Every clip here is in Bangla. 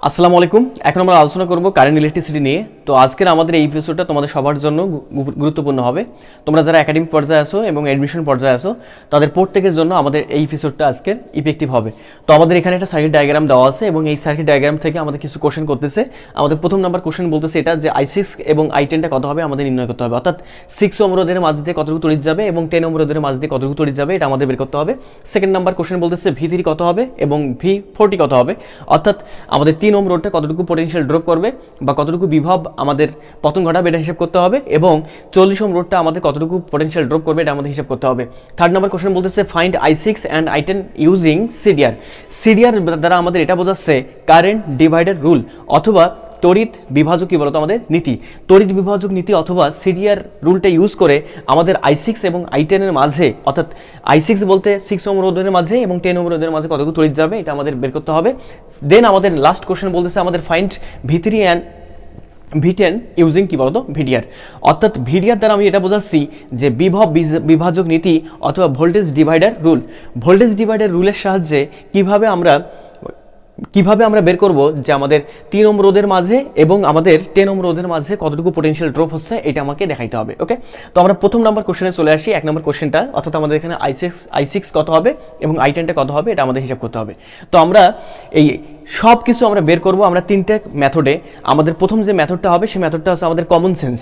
আসসালামু আলাইকুম। এখন আমরা আলোচনা করব কারেন্ট ইলেকট্রিসিটি নিয়ে। তো আজকের আমাদের এই এপিসোডটা তোমাদের সবার জন্য গুরুত্বপূর্ণ হবে। তোমরা যারা একাডেমিক পর্যায়ে আসো এবং অ্যাডমিশন পর্যায়ে আসো তাদের প্রত্যেকের জন্য আমাদের এই এপিসোডটা আজকের ইফেক্টিভ হবে। তো আমাদের এখানে একটা সার্কিট ডায়াগ্রাম দেওয়া আছে এবং এই সার্কিট ডায়াগ্রাম থেকে আমাদের কিছু কোশ্চেন করতেছে। আমাদের প্রথম নাম্বার কোশ্চেন বলতেছে এটা যে I6 এবং I10টা কত হবে আমাদের নির্ণয় করতে হবে, অর্থাৎ 6 ওহম রোধের মাঝ দিয়ে কতটুকু তড়িৎ যাবে এবং 10 ওহম রোধের মাঝ দিয়ে কতটুকু তড়িৎ যাবে এটা আমাদের বের করতে হবে। সেকেন্ড নাম্বার কোশ্চেন বলতেছে V3 কত হবে এবং V40 কত হবে, অর্থাৎ আমাদের 3 ওহম রোধটা কতটুকু পোটেনশিয়াল ড্রপ করবে বা কতটুকু বিভব আমাদের পতন ঘটাবে এটা হিসাব করতে হবে, এবং 40 ওহম রোধটা আমাদের কতটুকু পোটেনশিয়াল ড্রপ করবে এটা আমাদের হিসাব করতে হবে। থার্ড নাম্বার কোশ্চেন বলতেছে find I6 and I10 using CDR. CDR দ্বারা আমাদের এটা বোঝাচ্ছে কারেন্ট ডিভাইডার রুল অথবা তড়িৎ বিভাজক কি বলতো আমাদের নীতি। তড়িৎ বিভাজক নীতি অথবা সিডিআর রুলটা ইউজ করে আমাদের I6 এবং I10 এর মাঝে, অর্থাৎ I6 বলতে 6 ওহম রোধের মাঝে এবং 10 ওহম রোধের মাঝে কতটুকু তড়িৎ যাবে এটা আমাদের বের করতে হবে। দেন আমাদের লাস্ট কোশ্চেন বলতেছে আমাদের find V3 and V10 using কি বলতো ভিডিআর, অর্থাৎ ভিডিআর দ্বারা আমি এটা বোঝাচ্ছি যে বিভব বিভাজক নীতি অথবা voltage divider rule. Voltage divider রুলের সাহায্যে কিভাবে আমরা বের করব যে আমাদের 3 ওহম রোধের মাঝে এবং আমাদের 10 ওহম রোধের মাঝে কতটুকু পোটেনশিয়াল ড্রপ হচ্ছে এটা আমাকে দেখাইতে হবে। ওকে, তো আমরা প্রথম নাম্বার কোশ্চেনে চলে আসি। এক নম্বর কোশ্চেনটা, অর্থাৎ আমাদের এখানে I6 কত হবে এবং I10টা কত হবে এটা আমাদের হিসাব করতে হবে। তো আমরা এই সব কিছু আমরা বের করব আমরা তিনটে মেথডে। আমাদের প্রথম যে মেথডটা হবে সেই মেথডটা হচ্ছে আমাদের কমন সেন্স।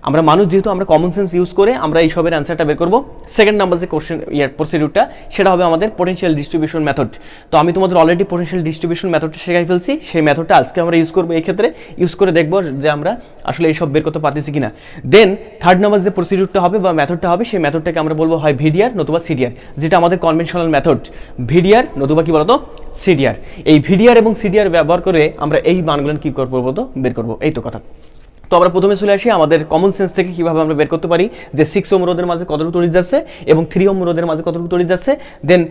আমরা মানুষ যেহেতু আমরা কমন সেন্স ইউজ করে আমরা এই সবের অ্যান্সারটা বের করব। সেকেন্ড নাম্বার যে কোশ্চেন প্রসিডিউরটা সেটা হবে আমাদের পোটেনশিয়াল ডিস্ট্রিবিউশন মেথড। তো আমি তোমাদের অলরেডি পোটেনশিয়াল ডিস্ট্রিবিউশন মেথডটা শেখাই ফেলছি, সেই মেথডটা আজকে আমরা ইউজ করবো। এই ক্ষেত্রে ইউজ করে দেখবো যে আমরা আসলে এইসব বের করতে পারতেছি কিনা। দেন থার্ড নাম্বার যে প্রসিডিউরটা হবে বা মেথডটা হবে সেই মেথডটাকে আমরা বলবো হয় ভিডিআর নতুবা সিডিআর, যেটা আমাদের কনভেনশনাল মেথড। ভিডিআর নতুবা কি বলতো সিডিআর। এই ভিডিআর এবং সিডিআর ব্যবহার করে আমরা এই মানগুলো কি করবো বলতো বের করবো, এই তো কথা। তো আমরা প্রথমে চলে আসি আমাদের কমন সেন্স থেকে কিভাবে আমরা বের করতে পারি যে 6 ওহম রোধের মাঝে কতটুকু তড়িৎ যাচ্ছে এবং 3 ওহম রোধের মাঝে কতটুকু তড়িৎ যাচ্ছে। দেন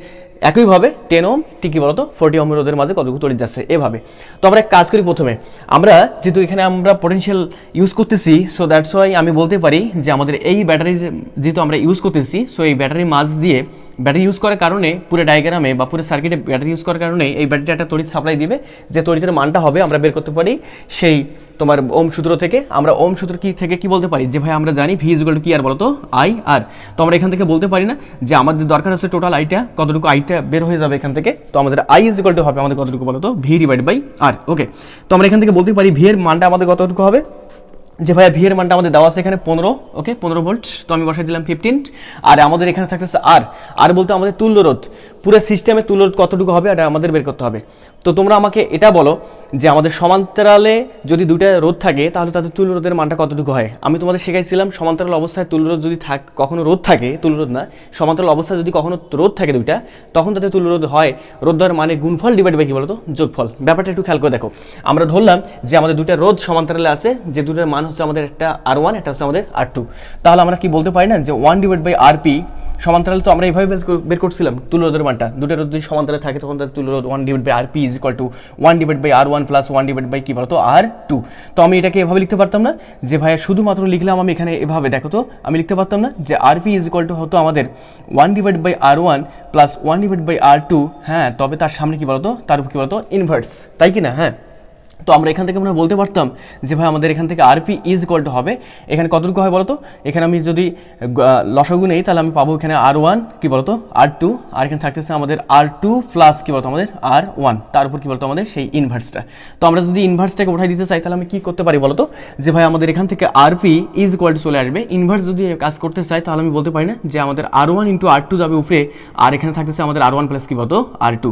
একইভাবে 10 ওহম কি বলতো 40 ওহম রোধের মাঝে কতটুকু তড়িৎ যাচ্ছে এভাবে। তো আমরা এক কাজ করি, প্রথমে আমরা যেহেতু এখানে আমরা পোটেনশিয়াল ইউজ করতেছি, সো দ্যাটস ওয়াই আমি বলতে পারি যে আমাদের এই ব্যাটারির যেহেতু আমরা ইউজ করতেছি, সো এই ব্যাটারির মাঝ দিয়ে ব্যাটারি ইউজ করার কারণে পুরো ডায়াগ্রামে বা পুরো সার্কিটে ব্যাটারি ইউজ করার কারণে এই ব্যাটারিটা একটা তড়িৎ সাপ্লাই দিবে। যে তড়িতের মানটা হবে আমরা বের করতে পারি সেই তোমার ওম সূত্র থেকে। আমরা ওম সূত্র কি থেকে কি বলতে পারি যে ভাই আমরা জানি V ইকুয়াল টু কি আর বলতো I আর। তো আমরা এখান থেকে বলতে পারি না যে আমাদের দরকার হচ্ছে টোটাল আইটা কতটুকু, আইটা বের হয়ে যাবে এখান থেকে। তো আমাদের I ইকুয়াল টু হবে আমাদের কতটুকু বলতো V ডিভাইড বাই R। ওকে, তো আমরা এখান থেকে বলতে পারি V এর মানটা আমাদের কতটুকু হবে যে ভাইয়া V এর মানটা আমাদের দেওয়া আছে এখানে 15। ওকে, 15 ভোল্ট। তো আমি বসাই দিলাম 15। আর আমাদের এখানে থাকতেছে আর বলতে আমাদের তুল্য রোধ। পুরো সিস্টেমে তুল্য রোধ কতটুকু হবে এটা আমাদের বের করতে হবে। তো তোমরা আমাকে এটা বলো যে আমাদের সমান্তরালে যদি দুইটা রোধ থাকে তাহলে তাদের তুল্য রোধের মানটা কতটুকু হয়। আমি তোমাদের শেখাইছিলাম সমান্তরাল অবস্থায় তুল্য রোধ যদি কখনো রোধ থাকে, তুল্য রোধ না, সমান্তরাল অবস্থায় যদি কখনো রোধ থাকে দুইটা, তখন তাদের তুল্য রোধ হয় রোধ দেওয়ার মানে গুণফল ডিভাইড বাই কি বলতো যোগফল। ব্যাপারটা একটু খেয়াল করে দেখো। আমরা ধরলাম যে আমাদের দুইটা রোধ সমান্তরালে আছে, যে দুটার মান হচ্ছে আমাদের একটা R1 একটা হচ্ছে আমাদের R2। তাহলে আমরা কি বলতে পারি না যে 1 ডিভাইড বাই RP সমান্তরাল। তো আমরা এইভাবে বের করছিলাম তুল্য রোধের মানটা। দুটো রোধ যদি সমান্তরালে থাকে তখন তার তুল্য রোধ 1 divide by RP is equal to 1 divide by R1 plus 1 divide by কি বলতো R2। তো আমি এটাকে এভাবে লিখতে পারতাম না যে ভাইয়া শুধুমাত্র লিখলাম আমি এখানে এভাবে, দেখো তো আমি লিখতে পারতাম না যে RP ইজ ইকুয়াল টু হতো আমাদের 1 divide by R1 plus 1 divide by R2। হ্যাঁ, তবে তার সামনে কি বলতো তার উপর কি বলতো ইনভার্স, তাই কি না? হ্যাঁ, তো আমরা এখান থেকে আমরা বলতে পারতাম যে ভাই আমাদের এখান থেকে RP ইজ ইকুয়াল টু হবে এখানে কতটুকু হয় বলতো, এখানে আমি যদি লসাগু নেই তাহলে আমি পাবো এখানে R1 কি বলতো R2, আর এখানে থাকতেছে আমাদের R2 প্লাস কি বলতো আমাদের R1, তার উপর কি বলতো আমাদের সেই ইনভার্সটা। তো আমরা যদি ইনভার্সটাকে উঠাই দিতে চাই তাহলে আমি কি করতে পারি বলতো যে ভাই আমাদের এখান থেকে RP ইজ ইকুয়াল টু চলে আসবে। ইনভার্স যদি কাজ করতে চাই তাহলে আমি বলতে পারি না যে আমাদের R1 ইন্টু R2 যাবে উপরে, আর এখানে থাকতেছে আমাদের R1 প্লাস কি বলতো R2।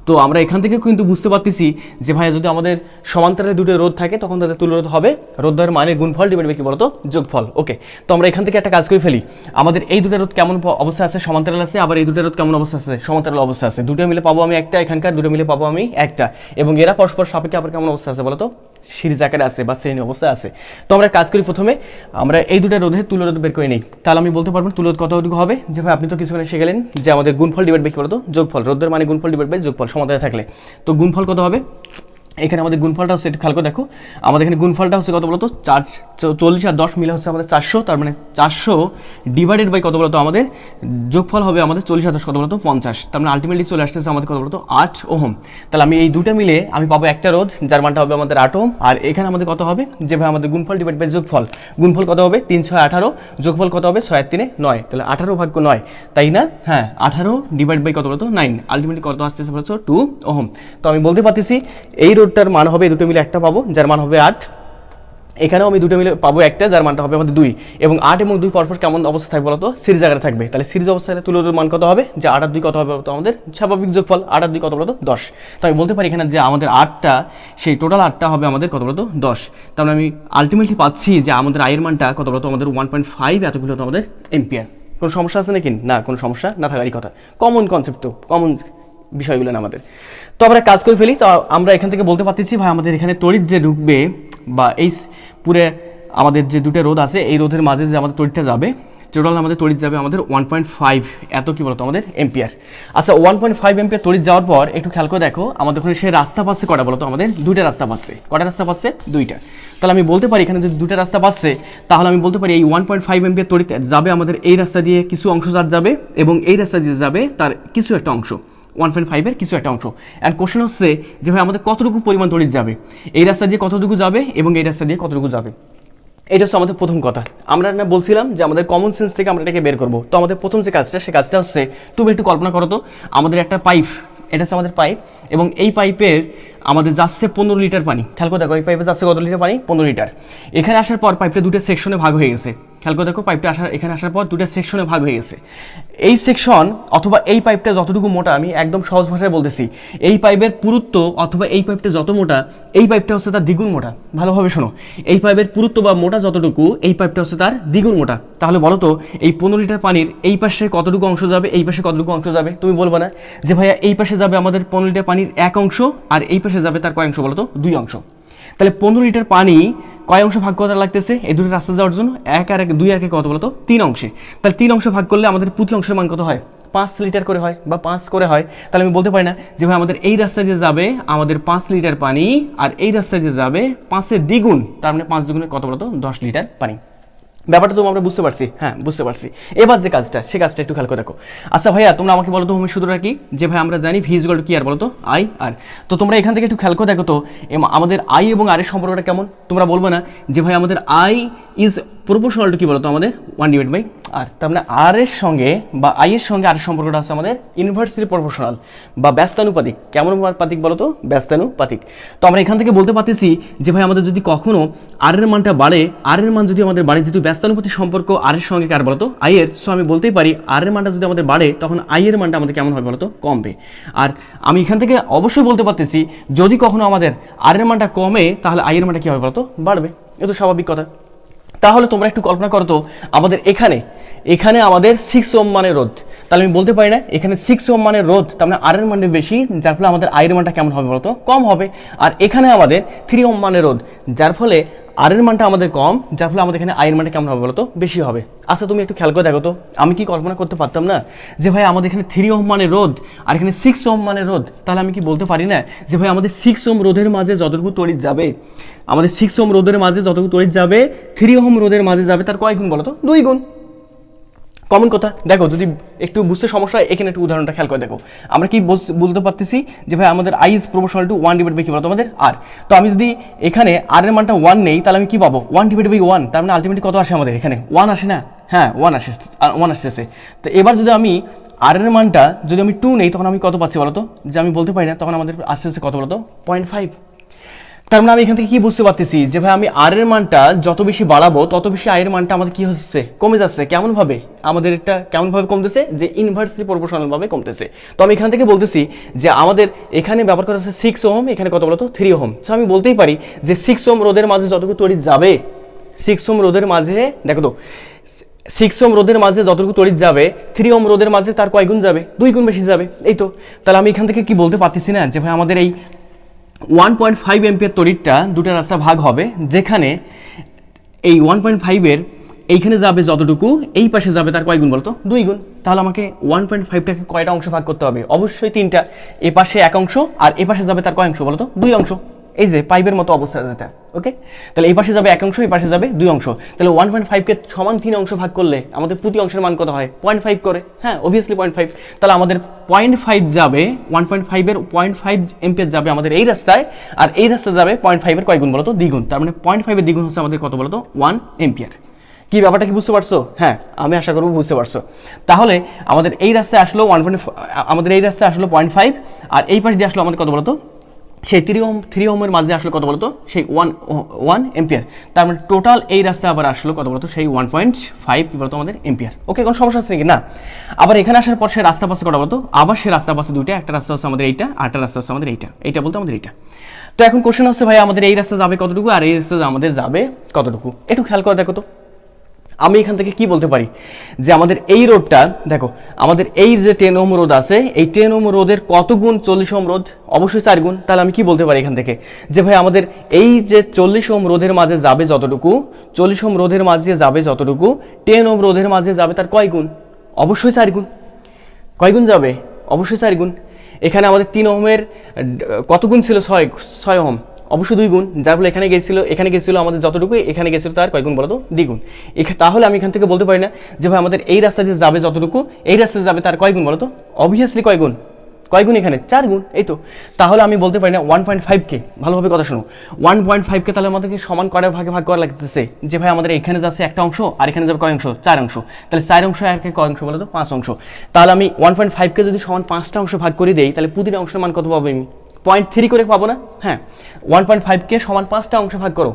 তো আমরা এখান থেকে কিন্তু বুঝতে পারতেছি যে ভাইয়া যদি আমাদের সমান্তরালে দুটো রোধ থাকে তখন তাদের তুল্য রোধ হবে রোধ দেওয়ার মানে গুণফল ডিভাইড বাই কি বলতো যোগফল। ওকে, তো আমরা এখান থেকে একটা কাজ করে ফেলি। আমাদের এই দুটো রোধ কেমন অবস্থা আছে সমান্তরাল আছে, আবার এই দুটো রোধ কেমন অবস্থা আছে সমান্তরাল অবস্থা আছে। দুটো মিলে পাবো আমি একটা, এখানকার দুটো মিলে পাবো আমি একটা, এবং এরা পরস্পর সাপেক্ষে আবার কেমন অবস্থা আছে বলতো সিরিজ আকারে আছে বা শ্রেণী অবস্থায় আছে। তো আমরা কাজ করি, প্রথমে আমরা এই দুটো রোধের তুল্য রোধ বের করে নিই। তাহলে আমি বলতে পারবো তুল্য রোধ কতটুকু হবে যে ভাই আপনি তো কিছুক্ষণ শিখলেন যে আমাদের গুণফল ডিভাইড বাই কি বলতো যোগফল, রোধের মানে গুণফল ডিভাইড বাই যোগফল সমান্তরালে থাকলে। তো গুণফল কত হবে এখানে আমাদের গুণফলটা হচ্ছে একটু খেয়াল করে দেখো, আমাদের এখানে গুণফলটা হচ্ছে কত বলতো 40 আর 10 মিলে হচ্ছে আমাদের 400, তার মানে 400 ডিভাইডেড বাই কত বলতো আমাদের যোগফল হবে আমাদের 40 আর 10 কত বলতো 50, তার মানে আলটিমেটলি চলে আসতেছে আমাদের কত বলতো 8 ওহম। তাহলে আমি এই দুটো মিলে আমি পাবো একটা রোধ যার মানটা হবে আমাদের 8 ওহম। আর এখানে আমাদের কত হবে, যেভাবে আমাদের গুণফল ডিভাইড বাই যোগফল, গুণফল কত হবে 3 6 18, যোগফল কত হবে 6 আর 3 9, তাহলে 18 ভাগ্য 9, তাই না? হ্যাঁ, 18 ডিভাইড বাই কত বলতো 9, আলটিমেটলি কত আসতেছে বলতো 2 ওহম। তো আমি বলতে পারতেছি এই রোধটার মান হবে, দুটো মিলে একটা পাবো যার মান হবে 8, এখানেও আমি দুটো মিলে পাবো একটা যার মানটা হবে আমাদের 2, এবং 8 এবং 2 পরপর কেমন অবস্থা থাকবে বলতো সিরিজ আকারে থাকবে। তাহলে সিরিজ অবস্থায় তুলনার মান কত হবে, যে 8 আর 2 কত হবে বলতো আমাদের স্বাভাবিক যোগফল, 8 আর 2 কত বলতো 10। তো আমি বলতে পারি এখানে যে আমাদের 8টা, সেই টোটাল 8টা হবে আমাদের কত বলতো 10। তার মানে আমি আলটিমেটলি পাচ্ছি যে আমাদের আয়ের মানটা কত বলতো আমাদের 1.5 এতগুলো হতো আমাদের এম্পিয়ার। কোনো সমস্যা আছে নাকি? না, কোনো সমস্যা না থাকারই কথা, কমন কনসেপ্ট, তো কমন বিষয়গুলো না আমাদের। তো আমরা কাজ করে ফেলি। তো আমরা এখান থেকে বলতে পারতেছি ভাই আমাদের এখানে তড়িৎ যে ঢুকবে, বা এই পুরে আমাদের যে দুটো রোধ আছে এই রোধের মাঝে যে আমাদের তড়িৎটা যাবে, টোটাল আমাদের তড়িৎ যাবে আমাদের 1.5 এত কি বলতো আমাদের এম্পিয়ার। আচ্ছা, 1.5 এম্পিয়ার তড়িৎ যাওয়ার পর একটু খেয়াল করে দেখো আমাদের ওখানে সেই রাস্তা পাচ্ছে কটা বলতো আমাদের, দুইটা রাস্তা পাচ্ছে। কটা রাস্তা পাচ্ছে? দুইটা। তাহলে আমি বলতে পারি এখানে যদি দুটো রাস্তা পাচ্ছে, তাহলে আমি বলতে পারি এই 1.5 এম্পিয়ার তড়িৎ যাবে আমাদের এই রাস্তা দিয়ে, কিছু অংশ যাবে, এবং এই রাস্তা দিয়ে যাবে তার কিছু একটা অংশ, 1.5 এর কিছু একটা অংশ। অ্যান্ড কোশ্চেন হচ্ছে যে ভাই আমাদের কতটুকু পরিমাণ তড়িৎ যাবে, এই রাস্তা দিয়ে কতটুকু যাবে এবং এই রাস্তা দিয়ে কতটুকু যাবে। এটা হচ্ছে আমাদের প্রথম কথা। আমরা না বলছিলাম যে আমাদের কমন সেন্স থেকে আমরা এটাকে বের করবো। তো আমাদের প্রথম যে কাজটা, সে কাজটা হচ্ছে, তুমি একটু কল্পনা করো তো, আমাদের একটা পাইপ, এটা হচ্ছে আমাদের পাইপ, এবং এই পাইপের আমাদের যাচ্ছে 15 লিটার পানি। খেয়াল করে দেখো এই পাইপে যাচ্ছে কত লিটার পানি, 15 লিটার। এখানে আসার পর পাইপটা দুটো সেকশনে ভাগ হয়ে গেছে। খেয়াল করে দেখো পাইপটা এখানে আসার পর দুটো সেকশনে ভাগ হয়ে গেছে। এই সেকশন অথবা এই পাইপটা যতটুকু মোটা, আমি একদম সহজ ভাষায় বলতেছি, এই পাইপের পুরুত্ব অথবা এই পাইপটা যত মোটা, এই পাইপটা হচ্ছে তার দ্বিগুণ মোটা। ভালোভাবে শোনো, এই পাইপের পুরুত্ব বা মোটা যতটুকু, এই পাইপটা হচ্ছে তার দ্বিগুণ মোটা। তাহলে বলো তো এই 15 লিটার পানির এই পাশে কতটুকু অংশ যাবে, এই পাশে কতটুকু অংশ যাবে? তুমি বলবো না যে ভাইয়া এই পাশে যাবে আমাদের 15 লিটার পানির 1 অংশ, আর এই পাশে যাবে তার কয় অংশ বলো তো? 2 অংশ। তাহলে 15 লিটার পানি কয় অংশ ভাগ করা লাগতেছে এই দুটো রাস্তা যাওয়ার জন্য? 1 আর 2 আর কত বলো তো? 3 অংশে। তাহলে 3 অংশ ভাগ করলে আমাদের প্রতি অংশের মান কত হয়? 5 লিটার করে হয়, বা 5 করে হয়। তাহলে আমি বলতে পারি না যে ভাই আমাদের এই রাস্তা দিয়ে যাবে আমাদের 5 লিটার পানি, আর এই রাস্তা দিয়ে যাবে 5-এর দ্বিগুণ, তার মানে 5 দ্বিগুণে কত বলো তো? 10 লিটার পানি। ব্যাপারটা তো আমরা বুঝতে পারছি? হ্যাঁ, বুঝতে পারছি। এবার যে কাজটা, সে কাজটা একটু খেয়াল করে দেখো। আচ্ছা ভাইয়া, তোমরা আমাকে বলো তো হোমের সূত্রটা কি? যে ভাই আমরা জানি ভি ইকুয়াল টু কি আর বলো তো আই আর। তো তোমরা এখান থেকে একটু খেয়াল করে দেখো তো আমাদের আই এবং আর এর সম্পর্কটা কেমন। তোমরা বলবে না যে ভাই আমাদের আই ইজ প্রপোর্শনাল টু কি বলো তো আমাদের 1 ডিভাইড বাই আর। তার মানে আর এর সঙ্গে বা আই এর সঙ্গে আর সম্পর্কটা হচ্ছে আমাদের ইনভার্সলি প্রপোর্শনাল বা ব্যস্তানুপাতিক। কেমন পাতিক বলো তো? ব্যস্তানুপাতিক। তো আমরা এখান থেকে বলতে পারতেছি যে ভাই আমাদের যদি কখনো আর এর মানটা বাড়ে, আর এর মান যদি আমাদের বাড়ে, যেহেতু ব্যস্তানুপাতিক সম্পর্ক আর এর সঙ্গে কার বলো তো? আই এর। সো আমি বলতেই পারি আর এর মানটা যদি আমাদের বাড়ে, তখন আই এর মানটা আমাদের কেমন হবে বলো তো? কমবে। আর আমি এখান থেকে অবশ্যই বলতে পারতেছি যদি কখনো আমাদের আর এর মানটা কমে, তাহলে আই এর মানটা কি হবে বলো তো? বাড়বে। এ তো স্বাভাবিক কথা। তাহলে তোমরা একটু কল্পনা করো তো আমাদের এখানে আমাদের 6 ওহম মানের রোধ। তাহলে আমি বলতে পারি না এখানে 6 ওহম মানের রোধ, তার মানে আর এর মানটা বেশি, যার ফলে আমাদের আই এর মানটা কেমন হবে বলতো? কম হবে। আর এখানে আমাদের 3 ওহম মানের রোধ, যার ফলে আর এর মানটা আমাদের কম, যার ফলে আমাদের এখানে আই এর মানটা কেমন হবে বলতো? বেশি হবে। আচ্ছা তুমি একটু খেয়াল করে দেখো তো, আমি কি কল্পনা করতে পারতাম না যে ভাই আমাদের এখানে 3 ওহম মানের রোধ আর এখানে 6 ওহম মানের রোধ? তাহলে আমি কি বলতে পারি না যে ভাই আমাদের 6 ওহম রোধের মাঝে যতটুকু তড়িৎ যাবে, আমাদের 6 ওহম রোধের মাঝে যতটুকু তড়িৎ যাবে 3 ওহম রোধের মাঝে যাবে তার কয় গুণ বলো তো? 2 গুণ। কমন কথা। দেখো যদি একটু বুঝতে সমস্যা হয়, এখানে একটু উদাহরণটা খেয়াল করে দেখো। আমরা কি বলতে পারতেছি যে ভাই আমাদের I is proportional to 1 divide by কি বলতো আমাদের আর। তো আমি যদি এখানে আর এর মানটা 1 নেই, তাহলে আমি কি পাবো? 1 ডিভাইড বাই 1। তার মানে আলটিমেটলি কত আসে আমাদের এখানে? 1 আসে না? হ্যাঁ, 1 আসতেছে। তো এবার যদি আমি আর এর মানটা যদি আমি 2 নেই, তখন আমি কত পাচ্ছি বলতো? যে আমি বলতে পারি না, তখন আমাদের আসতেছে কত বলতো? 0.5। তার মানে আমি এখান থেকে কি বুঝতে পারতেছি যে ভাই আমি আর এর মানটা যত বেশি বাড়াবো, তত বেশি আই এর মানটা আমাদের কি হচ্ছে? কমে যাচ্ছে। কেমন ভাবে? আমাদের এটা কেমন ভাবে কমতেছে? যে ইনভার্সলি প্রপোর্শনাল ভাবে কমতেছে। তো আমি এখান থেকে বলতেছি যে আমাদের এখানে ব্যবহার করা হচ্ছে 6 ওহম, এখানে কত বলতো? 3 ওহম। সো আমি বলতেই পারি যে 6 ওহম রোধের মাঝে যতটুকু তড়িৎ যাবে, 6 ওহম রোধের মাঝে দেখো তো 6 ওহম রোধের মাঝে যতটুকু তড়িৎ যাবে, 3 ওহম রোধের মাঝে তার কয় গুণ যাবে? 2 গুণ বেশি যাবে। এই তো। তাহলে আমি এখান থেকে কি বলতে পারতেছি না যে ভাই আমাদের এই 1.5 এম্পিয়ার তড়িৎটা দুটো রাস্তা ভাগ হবে, যেখানে এই 1.5 এর এইখানে যাবে যতটুকু, এই পাশে যাবে তার কয় গুণ বলতো? 2 গুণ। তাহলে আমাকে 1.5টাকে কয়টা অংশ ভাগ করতে হবে? অবশ্যই 3টা। এ পাশে 1 অংশ, আর এ পাশে যাবে তার কয় অংশ বলতো? 2 অংশ। এই যে পাইপের মতো অবস্থা যেটা, ওকে। তাহলে এই পাশে যাবে এক অংশ, এই পাশে যাবে দুই অংশ। তাহলে 1.5কে সমান 3 অংশ ভাগ করলে আমাদের প্রতি অংশের মান কত হয়? 0.5 করে, হ্যাঁ অবভিয়াসলি 0.5। তাহলে আমাদের 0.5 যাবে, 1.5 এর 0.5 এম্পিয়ার যাবে আমাদের এই রাস্তায়, আর এই রাস্তায় যাবে 0.5 এর কয় গুণ বলতো? দ্বিগুণ। তার মানে 0.5 এর দ্বিগুণ হচ্ছে আমাদের কত বলতো? 1 এম্পিয়ার। কি ব্যাপারটা কি বুঝতে পারছো? হ্যাঁ আমি আশা করবো বুঝতে পারছো। তাহলে আমাদের এই রাস্তায় আসলো 0.5, আর এই পাশ দিয়ে আসলো আমাদের কত বলতো? সেই 3 ওহমের মাঝে আসলো কত বলতো? সেই 1 এম্পিয়ার। তার মানে টোটাল এই রাস্তায় আবার আসলো কত বলতো? সেই 1.5 কি বলতো আমাদের এম্পিয়ার। ওকে, কোনো সমস্যা আছে নাকি? না। আবার এখানে আসার পর সে রাস্তা পাশে কত বলতো? আবার সে রাস্তা পাশে দুইটা, একটা রাস্তা হচ্ছে আমাদের এইটা, আর একটা রাস্তা হচ্ছে আমাদের এইটা বলতো আমাদের এইটা। তো এখন কোশ্চেন হচ্ছে ভাই আমাদের এই রাস্তা যাবে কতটুকু আর এই রাস্তা আমাদের যাবে কতটুকু? একটু খেয়াল করে দেখো তো। আমি এখান থেকে কি বলতে পারি যে আমাদের এই রোডটা দেখো, আমাদের এই যে 10 ওহম রোড আছে, এই 10 ওহম রোদের কত গুণ 40 ওহম রোদ? অবশ্যই 4 গুণ। তাহলে আমি কি বলতে পারি এখান থেকে যে ভাই আমাদের এই যে 40 ওহম রোধের মাঝে যাবে যতটুকু, 40 ওহম রোধের মাঝে যাবে যতটুকু, 10 ওহম রোধের মাঝে যাবে তার কয় গুণ? অবশ্যই 4 গুণ। কয় গুণ যাবে? অবশ্যই 4 গুণ। এখানে আমাদের 3 ওহমের কত গুণ ছিল? 6 ওহম, অবশ্যই 2 গুণ। যার ফলে এখানে গেছিল আমাদের যতটুকু, এখানে গেছিল তার কয় গুণ বলতো? দ্বিগুণ। তাহলে আমি এখান থেকে বলতে পারি না যে ভাই আমাদের এই রাস্তা দিয়ে যাবে যতটুকু, এই রাস্তা যাবে তার কয় গুণ বলতো? অবভিয়াসলি কয় গুণ? এখানে 4 গুণ। এই তো। তাহলে আমি বলতে পারি না 1.5কে, ভালোভাবে কথা শোনো, 1.5কে তাহলে আমাদেরকে সমান কয়টা ভাগে ভাগ করা লাগতেছে যে ভাই আমাদের এখানে যাচ্ছে একটা অংশ, আর এখানে যাবে কয় অংশ? 4 অংশ। তাহলে 4 অংশ আর কয় অংশ বলতো? 5 অংশ। তাহলে আমি 1.5কে যদি সমান 5টা অংশ ভাগ করে দেই, তাহলে প্রতিটা অংশের মান কত পাবো আমি? 0.3 করে পাবো না? হ্যাঁ, 1.5কে সমান 5টা অংশ ভাগ করো,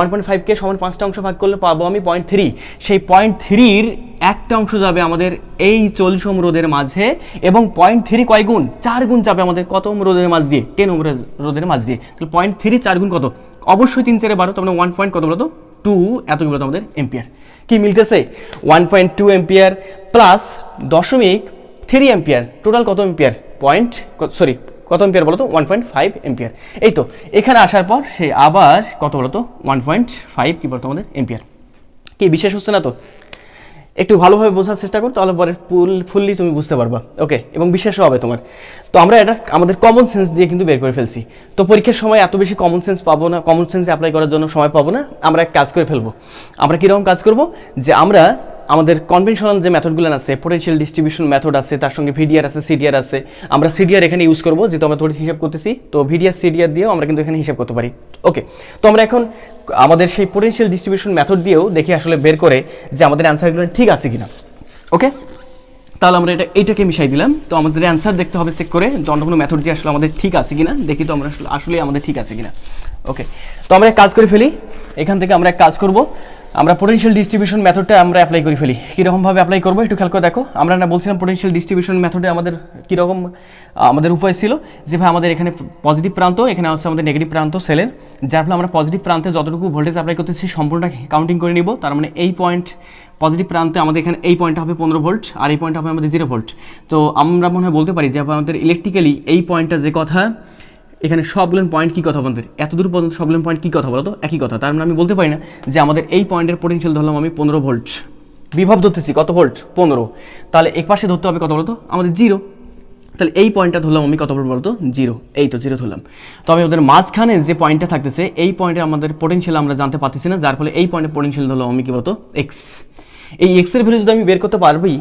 1.5কে সমান 5টা অংশ ভাগ করলে পাবো আমি 0.3। সেই 0.3-র একটা অংশ যাবে আমাদের এই 40 ওহম রোধের মাঝে, এবং 0.3 কয় গুণ? 4 গুণ যাবে আমাদের কত ওহম রোধের মাঝ দিয়ে? 10 ওহম রোধের মাঝ দিয়ে। তাহলে 0.3 4 গুণ কত? অবশ্যই 3 4 12, তার মানে 1 পয়েন্ট কত বলতো? 2 এত কি বলতো আমাদের? এম্পিয়ার। কি মিলতেছে? 1.2 এম্পিয়ার প্লাস 0.3 এম্পিয়ার, টোটাল কত এম্পিয়ার? কত এম্পিয়ার বলতো? 1.5 এম্পিয়ার। এই তো, এখানে আসার পর সে আবার কত বলতো? 1.5 কি বলতো আমাদের? এম্পিয়ার। কি বিশেষ হচ্ছে না তো? একটু ভালোভাবে বোঝার চেষ্টা করো, তাহলে পরে ফুললি তুমি বুঝতে পারবা, ওকে, এবং বিশ্বাসও হবে তোমার। তো আমরা এটা আমাদের কমন সেন্স দিয়ে কিন্তু বের করে ফেলছি। তো পরীক্ষার সময় এত বেশি কমন সেন্স পাবো না, কমন সেন্স অ্যাপ্লাই করার জন্য সময় পাবো না। আমরা এক কাজ করে ফেলবো। আমরা কীরকম কাজ করব? যে আমরা আমাদের কনভেনশনাল যে মেথডগুলো আছে, পোটেনশিয়াল ডিস্ট্রিবিউশন মেথড আছে, তার সঙ্গে ভিডিআর আছে, সিডিআর আছে। আমরা সিডিআর এখানে ইউজ করবো, যেহেতু আমরা তড়িৎ হিসাব করতেছি। তো ভিডিআর সিডিআর দিয়েও আমরা কিন্তু এখানে হিসাব করতে পারি, ওকে। তো আমরা এখন আমাদের সেই পোটেনশিয়াল ডিস্ট্রিবিউশন মেথড দিয়েও দেখি আসলে বের করে যে আমাদের অ্যান্সারগুলো ঠিক আছে কিনা, ওকে। তাহলে আমরা এইটাকে মিশাই দিলাম। তো আমাদের অ্যান্সার দেখতে হবে চেক করে যে অন্য কোনো মেথড দিয়ে আসলে আমাদের ঠিক আছে কিনা, দেখি তো আমরা আসলে আমাদের ঠিক আছে কিনা, ওকে। তো আমরা এক কাজ করে ফেলি, এখান থেকে আমরা এক কাজ করব, আমরা পোটেনশিয়াল ডিস্ট্রিবিউশন মেথডটা আমরা অ্যাপ্লাই করে ফেলি। কীরকমভাবে অ্যাপ্লাই করবো একটু খেয়াল করে দেখো। আমরা না বলছিলাম পোটেনশিয়াল ডিস্ট্রিবিউশন মেথডে আমাদের কীরকম আমাদের উপায় ছিল যে ভাই আমাদের এখানে পজিটিভ প্রান্ত, এখানে হচ্ছে আমাদের নেগেটিভ প্রান্ত সেলের, যার ফলে আমরা পজিটিভ প্রান্তে যতটুকু ভোল্টেজ অ্যাপ্লাই করতেছি সম্পূর্ণটা কাউন্টিং করে নিব। তার মানে এই পয়েন্ট পজিটিভ প্রান্তে আমাদের এখানে এই পয়েন্টটা হবে 15 ভোল্ট, আর এই পয়েন্টটা হবে আমাদের 0 ভোল্ট। তো আমরা মনে হয় বলতে পারি যে আমাদের ইলেকট্রিক্যালি এই পয়েন্টটা যে কথা, এখানে সবগুলো পয়েন্ট কী কথা বলতে, এতদূর পর্যন্ত সবগুলো পয়েন্ট কী কথা বলো তো? একই কথা। তার মানে আমি বলতে পারি না যে আমাদের এই পয়েন্টের পোটেনশিয়াল ধরলাম আমি 15 ভোল্ট, বিভব ধরতেছি কত ভোল্ট? 15। তাহলে এক পাশে ধরতে হবে কত বলতো? আমাদের 0। তাহলে এই পয়েন্টটা ধরলাম আমি কত ভোল্ট বলতো? 0। এই তো 0 ধরলাম। তবে ওদের মাঝখানে যে পয়েন্টটা থাকতেছে, এই পয়েন্টে আমাদের পোটেনশিয়াল আমরা জানতে পারতেছি না, যার ফলে এই পয়েন্টের পোটেনশিয়াল ধরলাম আমি কি বলতো? এক্স। এই এক্সের ভ্যালু যদি আমি বের করতে পারবি,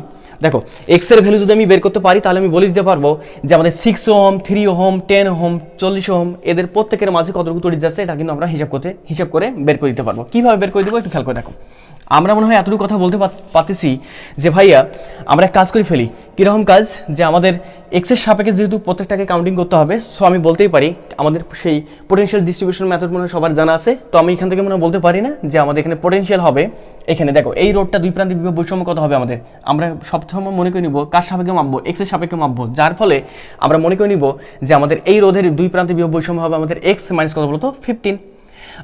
দেখো এক্সের ভ্যালু যদি আমি বের করতে পারি, তাহলে আমি বলে দিতে পারবো যে আমাদের 6 ওহম, 3 ওহম, 10 ওহম, 40 ওহম, এদের প্রত্যেকের মাঝে কতটুকু তড়িৎ যাচ্ছে, এটা কিন্তু আমরা হিসাব করে বের করে দিতে পারবো। কীভাবে বের করে দেবো একটু খেয়াল করে দেখো। আমরা মনে হয় এতটুকু কথা বলতে পারতেছি যে ভাইয়া আমরা এক কাজ করে ফেলি। কীরকম কাজ? যে আমাদের এক্সের সাপেক্ষে যেহেতু প্রত্যেকটাকে কাউন্টিং করতে হবে, সো আমি বলতেই পারি আমাদের সেই পোটেনশিয়াল ডিস্ট্রিবিউশন মেথড মনে হয় সবার জানা আছে। তো আমি এখান থেকে মনে বলতে পারি না যে আমাদের এখানে পোটেনশিয়াল হবে, এখানে দেখো এই রোডটা দুই প্রান্তিক বিভব বৈষম্য কত হবে আমাদের, আমরা সবসময় মনে করে নিব কার সাপেক্ষে মাপবো? এক্সের সাপেক্ষে মাপবো। যার ফলে আমরা মনে করে নিব যে আমাদের এই রোধের দুই প্রান্তে বিভব বৈষম্য হবে আমাদের এক্স মাইনাস কত বলতো? 15।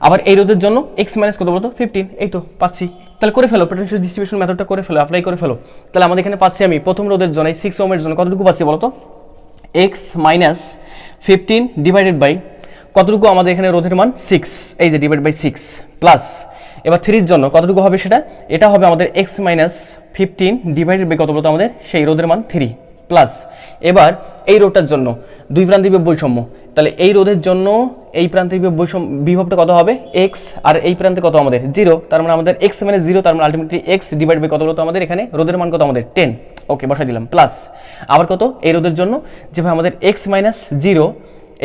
আবার এই রোধের জন্য এক্স মাইনাস কত বলতো? 15। এই তো পাচ্ছি। তাহলে করে ফেলো, পোটেনশিয়াল ডিস্ট্রিবিউশন মেথডটা করে ফেলো, অ্যাপ্লাই করে ফেলো। তাহলে আমাদের এখানে পাচ্ছি আমি প্রথম রোধের জন্য 6 ওহমের জন্য কতটুকু পাচ্ছি বলতো? এক্স মাইনাস 15 ডিভাইডেড বাই কতটুকু আমাদের এখানে রোধের মান? 6, এই যে ডিভাইড বাই 6 প্লাস এবার 3 জন্য কতটুকু হবে সেটা? এটা হবে আমাদের এক্স মাইনাস 15 ডিভাইডেড বাই কত বলতো আমাদের সেই রোধের মান 3 প্লাস এবার এই রোধটার জন্য দুই প্রান্তিক বৈষম্য, তাহলে এই রোধের জন্য এই প্রান্তে বিভবটা কত হবে এক্স, আর এই প্রান্তে কত আমাদের 0, তার মানে আমাদের এক্স মানে 0, তার মানে আলটিমেটলি এক্স ডিভাইড বাই কত বলতো আমাদের এখানে রোধের মান কত আমাদের 10। ওকে, বসাই দিলাম প্লাস আবার কত এই রোধের জন্য যে ভাই আমাদের এক্স মাইনাস 0,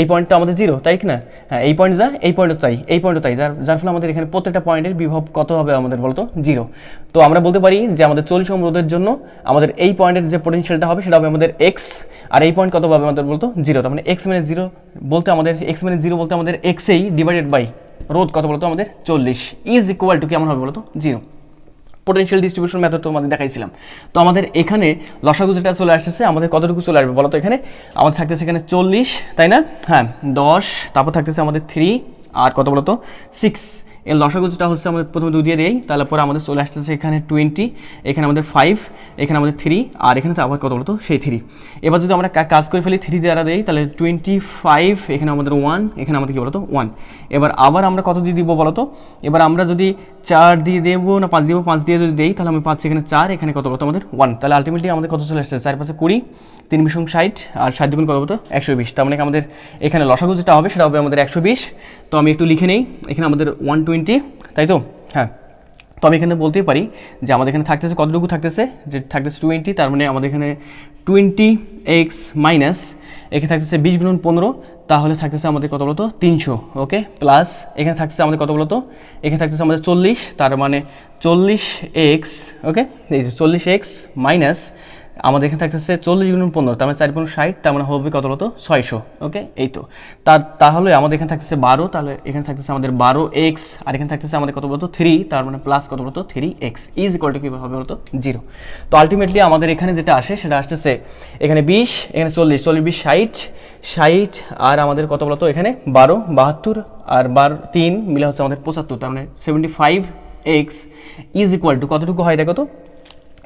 এই পয়েন্টটা আমাদের 0, তাই কি না? হ্যাঁ, এই পয়েন্ট যা, এই পয়েন্টও তাই, এই পয়েন্টও তাই, যার ফলে আমাদের এখানে প্রত্যেকটা পয়েন্টের বিভব কত হবে আমাদের বলতো 0। তো আমরা বলতে পারি যে আমাদের 40 ওহম রোধের জন্য আমাদের এই পয়েন্টের যে পোটেনশিয়ালটা হবে সেটা হবে আমাদের এক্স, আর এই পয়েন্ট কত হবে আমাদের বলতো 0, তার মানে এক্স মানে 0 বলতে আমাদের এক্স মানে 0 বলতে আমাদের এক্সেই ডিভাইডেড বাই রোধ কত বলতো আমাদের 40 ইজ ইকুয়াল টু কেমন হবে বলতো 0। পোটেনশিয়াল ডিস্ট্রিবিউশন মেথড তো আমাদের দেখাইছিলাম। তো আমাদের এখানে লসাগু যেটা চলে আসতেছে আমাদের কতটুকু চলে আসবে বলো তো? এখানে আমাদের থাকতেছে এখানে 40, তাই না? হ্যাঁ 10, তারপর থাকতেছে আমাদের 3 আর কত বলতো 6। এর লসাগু যেটা হচ্ছে আমাদের প্রথমে 2 দিয়ে দেই, তাহলে পরে আমাদের চলে আসতেছে এখানে 20, এখানে আমাদের 5, এখানে আমাদের 3, আর এখানে তো আবার কত বলতো সেই 3। এবার যদি আমরা কাজ করে ফেলি 3 দ্বারা দেই তাহলে 25, এখানে আমাদের 1, এখানে আমাদের কি বলতো 1। এবার আবার আমরা কত দিয়ে দিব বলতো? এবার আমরা যদি 4 দিয়ে দেবো না 5 দিব, 5 দিয়ে যদি দেই তাহলে আমি পাচ্ছি এখানে 4, এখানে কত বলতো আমাদের 1। তাহলে আলটিমেটলি আমাদের কত চলে আসছে 4 5 20, 3 20 60, আর 60 দ্বিগুণ কত বলতো 120। তার মানে আমাদের এখানে লসাগু যেটা হবে সেটা হবে আমাদের 120। তো আমি একটু লিখে নেই, এখানে আমাদের 120, তাই তো? হ্যাঁ, তো আমি এখানে বলতেই পারি যে আমাদের এখানে থাকতেছে কতটুকু থাকতেছে, যে থাকতেছে 20, তার মানে আমাদের এখানে 20x মাইনাস এখানে থাকতেছে 20 গুণন 15, তাহলে থাকতেছে আমাদের কত বলতো 300। ওকে, প্লাস এখানে থাকতেছে আমাদের কত বলতো, এখানে থাকতেছে আমাদের 40, তার মানে 40x। ওকে, এই যে 40x মাইনাস আমাদের এখানে থাকতেছে 40 গুণন 15, তার মানে 4 গুণ 60, তার মানে হবে কত বলতো 600। ওকে, এই তো তাহলে আমাদের এখানে থাকতেছে 12, তাহলে এখানে থাকতেছে আমাদের 12x, আর এখানে থাকতেছে আমাদের কত বলতো 3, তার মানে প্লাস কত বলতো 3x ইজ ইকুয়াল টু কি হবে বলতো 0। তো আলটিমেটলি আমাদের এখানে যেটা আসে সেটা আসতেছে এখানে 20, এখানে 40, 40 20 60, আর আমাদের কত বলতো এখানে 12 72, আর 3 মিলে হচ্ছে আমাদের 75, তার মানে 75x ইজ ইকুয়াল টু কতটুকু হয় দেখো তো?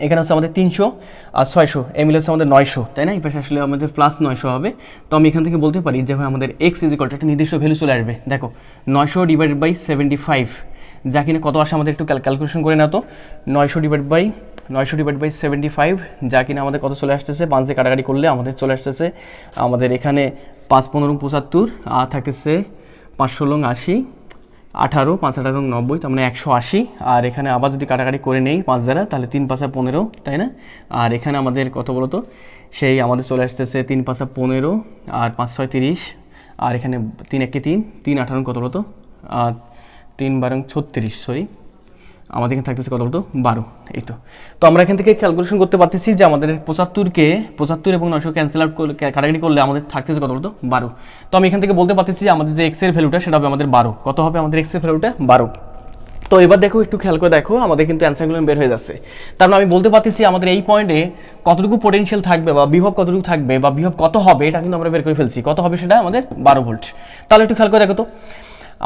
এখানে হচ্ছে আমাদের 300 আর 600, এই মিলে হচ্ছে আমাদের 900, তাই না? এই পাশে আসলে আমাদের প্লাস 900 হবে। তো আমি এখান থেকে বলতে পারি যে ভাই আমাদের x ইজ ইকুয়াল টু একটা নির্দিষ্ট ভ্যালু চলে আসবে। দেখো 900 ডিভাইডেড বাই 75, যা কিনা কত আসে আমাদের একটু ক্যালকুলেশন করে না তো। 900 ডিভাইড বাই 75, যা কিনা আমাদের কত চলে আসতেছে, 5 দিয়ে কাটাকাটি করলে আমাদের চলে আসতেছে আমাদের এখানে 5 15 75, আর থাকতেছে 5 16 80, 18 5 18 90, তার মানে 180। আর এখানে আবার যদি কাটাকাটি করে নেই 5 দ্বারা তাহলে 3 5 15, তাই না? আর এখানে আমাদের কত বলতো সেই আমাদের চলে আসতেছে 3 5 15, আর 5 6 30, আর এখানে 3 1 3, 3 18 কত বলতো, আর 3 12 36, সরি আমাদের এখানে থাকতেছে কত বলতো 12। এই তো আমরা এখান থেকে ক্যালকুলেশন করতে পারতেছি যে আমাদের 75 এবং 900 ক্যান্সেল আউট করলে কাটাকাটি করলে আমাদের থাকতেছে কত বলতো 12। তো আমি এখান থেকে বলতে পারতেছি যে আমাদের যে এক্স এর ভ্যালুটা সেটা হবে আমাদের 12। কত হবে আমাদের এক্স এর ভ্যালুটা 12। তো এবার দেখো, একটু খেয়াল করে দেখো, আমাদের কিন্তু অ্যান্সারগুলো বের হয়ে যাচ্ছে। তার মানে আমি বলতে পারতেছি আমাদের এই পয়েন্টে কতটুকু পোটেনশিয়াল থাকবে বা বিভব কতটুকু থাকবে বা বিভব কত হবে এটা কিন্তু আমরা বের করে ফেলছি। কত হবে সেটা আমাদের 12 ভোল্ট। তাহলে একটু খেয়াল করে দেখো তো,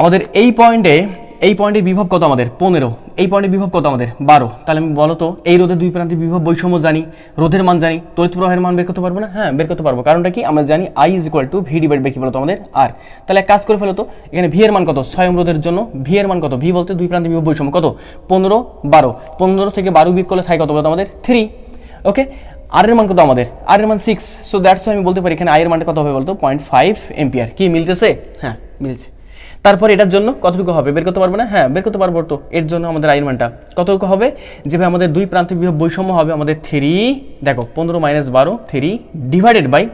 আমাদের এই পয়েন্টের বিভব কত আমাদের 15, এই পয়েন্টের বিভব কত আমাদের 12। তাহলে আমি বলো তো এই রোধের দুই প্রান্তের বিভব বৈষম্য জানি, রোধের মান জানি, তড়িৎ প্রবাহের মান বের করতে পারবো না? হ্যাঁ, বের করতে পারবো। কারণটা কি? আমরা জানি I is equal to V divide by কি বলতো আমাদের আর। তাহলে এক কাজ করে ফেলো তো, এখানে ভি এর মান কত 6 ওহম রোধের জন্য, ভি এর মান কত, ভি বলতে দুই প্রান্তের বিভব বৈষম্য কত 15 12, 15 থেকে 12 বিয়োগ করলে থাকে কত বলতো আমাদের 3। ওকে, আর এর মান কত আমাদের, আর এর মান 6। সো দ্যাটস আমি বলতে পারি এখানে আই এর মানটা কত হবে বলতো 0.5 এম্পিয়ার। কি মিলতেছে? হ্যাঁ মিলছে। তারপর এটার জন্য কতটুকু হবে বের করতে পারবো না? হ্যাঁ বের করতে পারবো। তো এর জন্য আমাদের আই এর মানটা কতটুকু হবে, যেভাবে আমাদের দুই প্রান্তিক বিভব বৈষম্য হবে আমাদের 3, দেখো 15 - 12 3 ডিভাইডেড বাই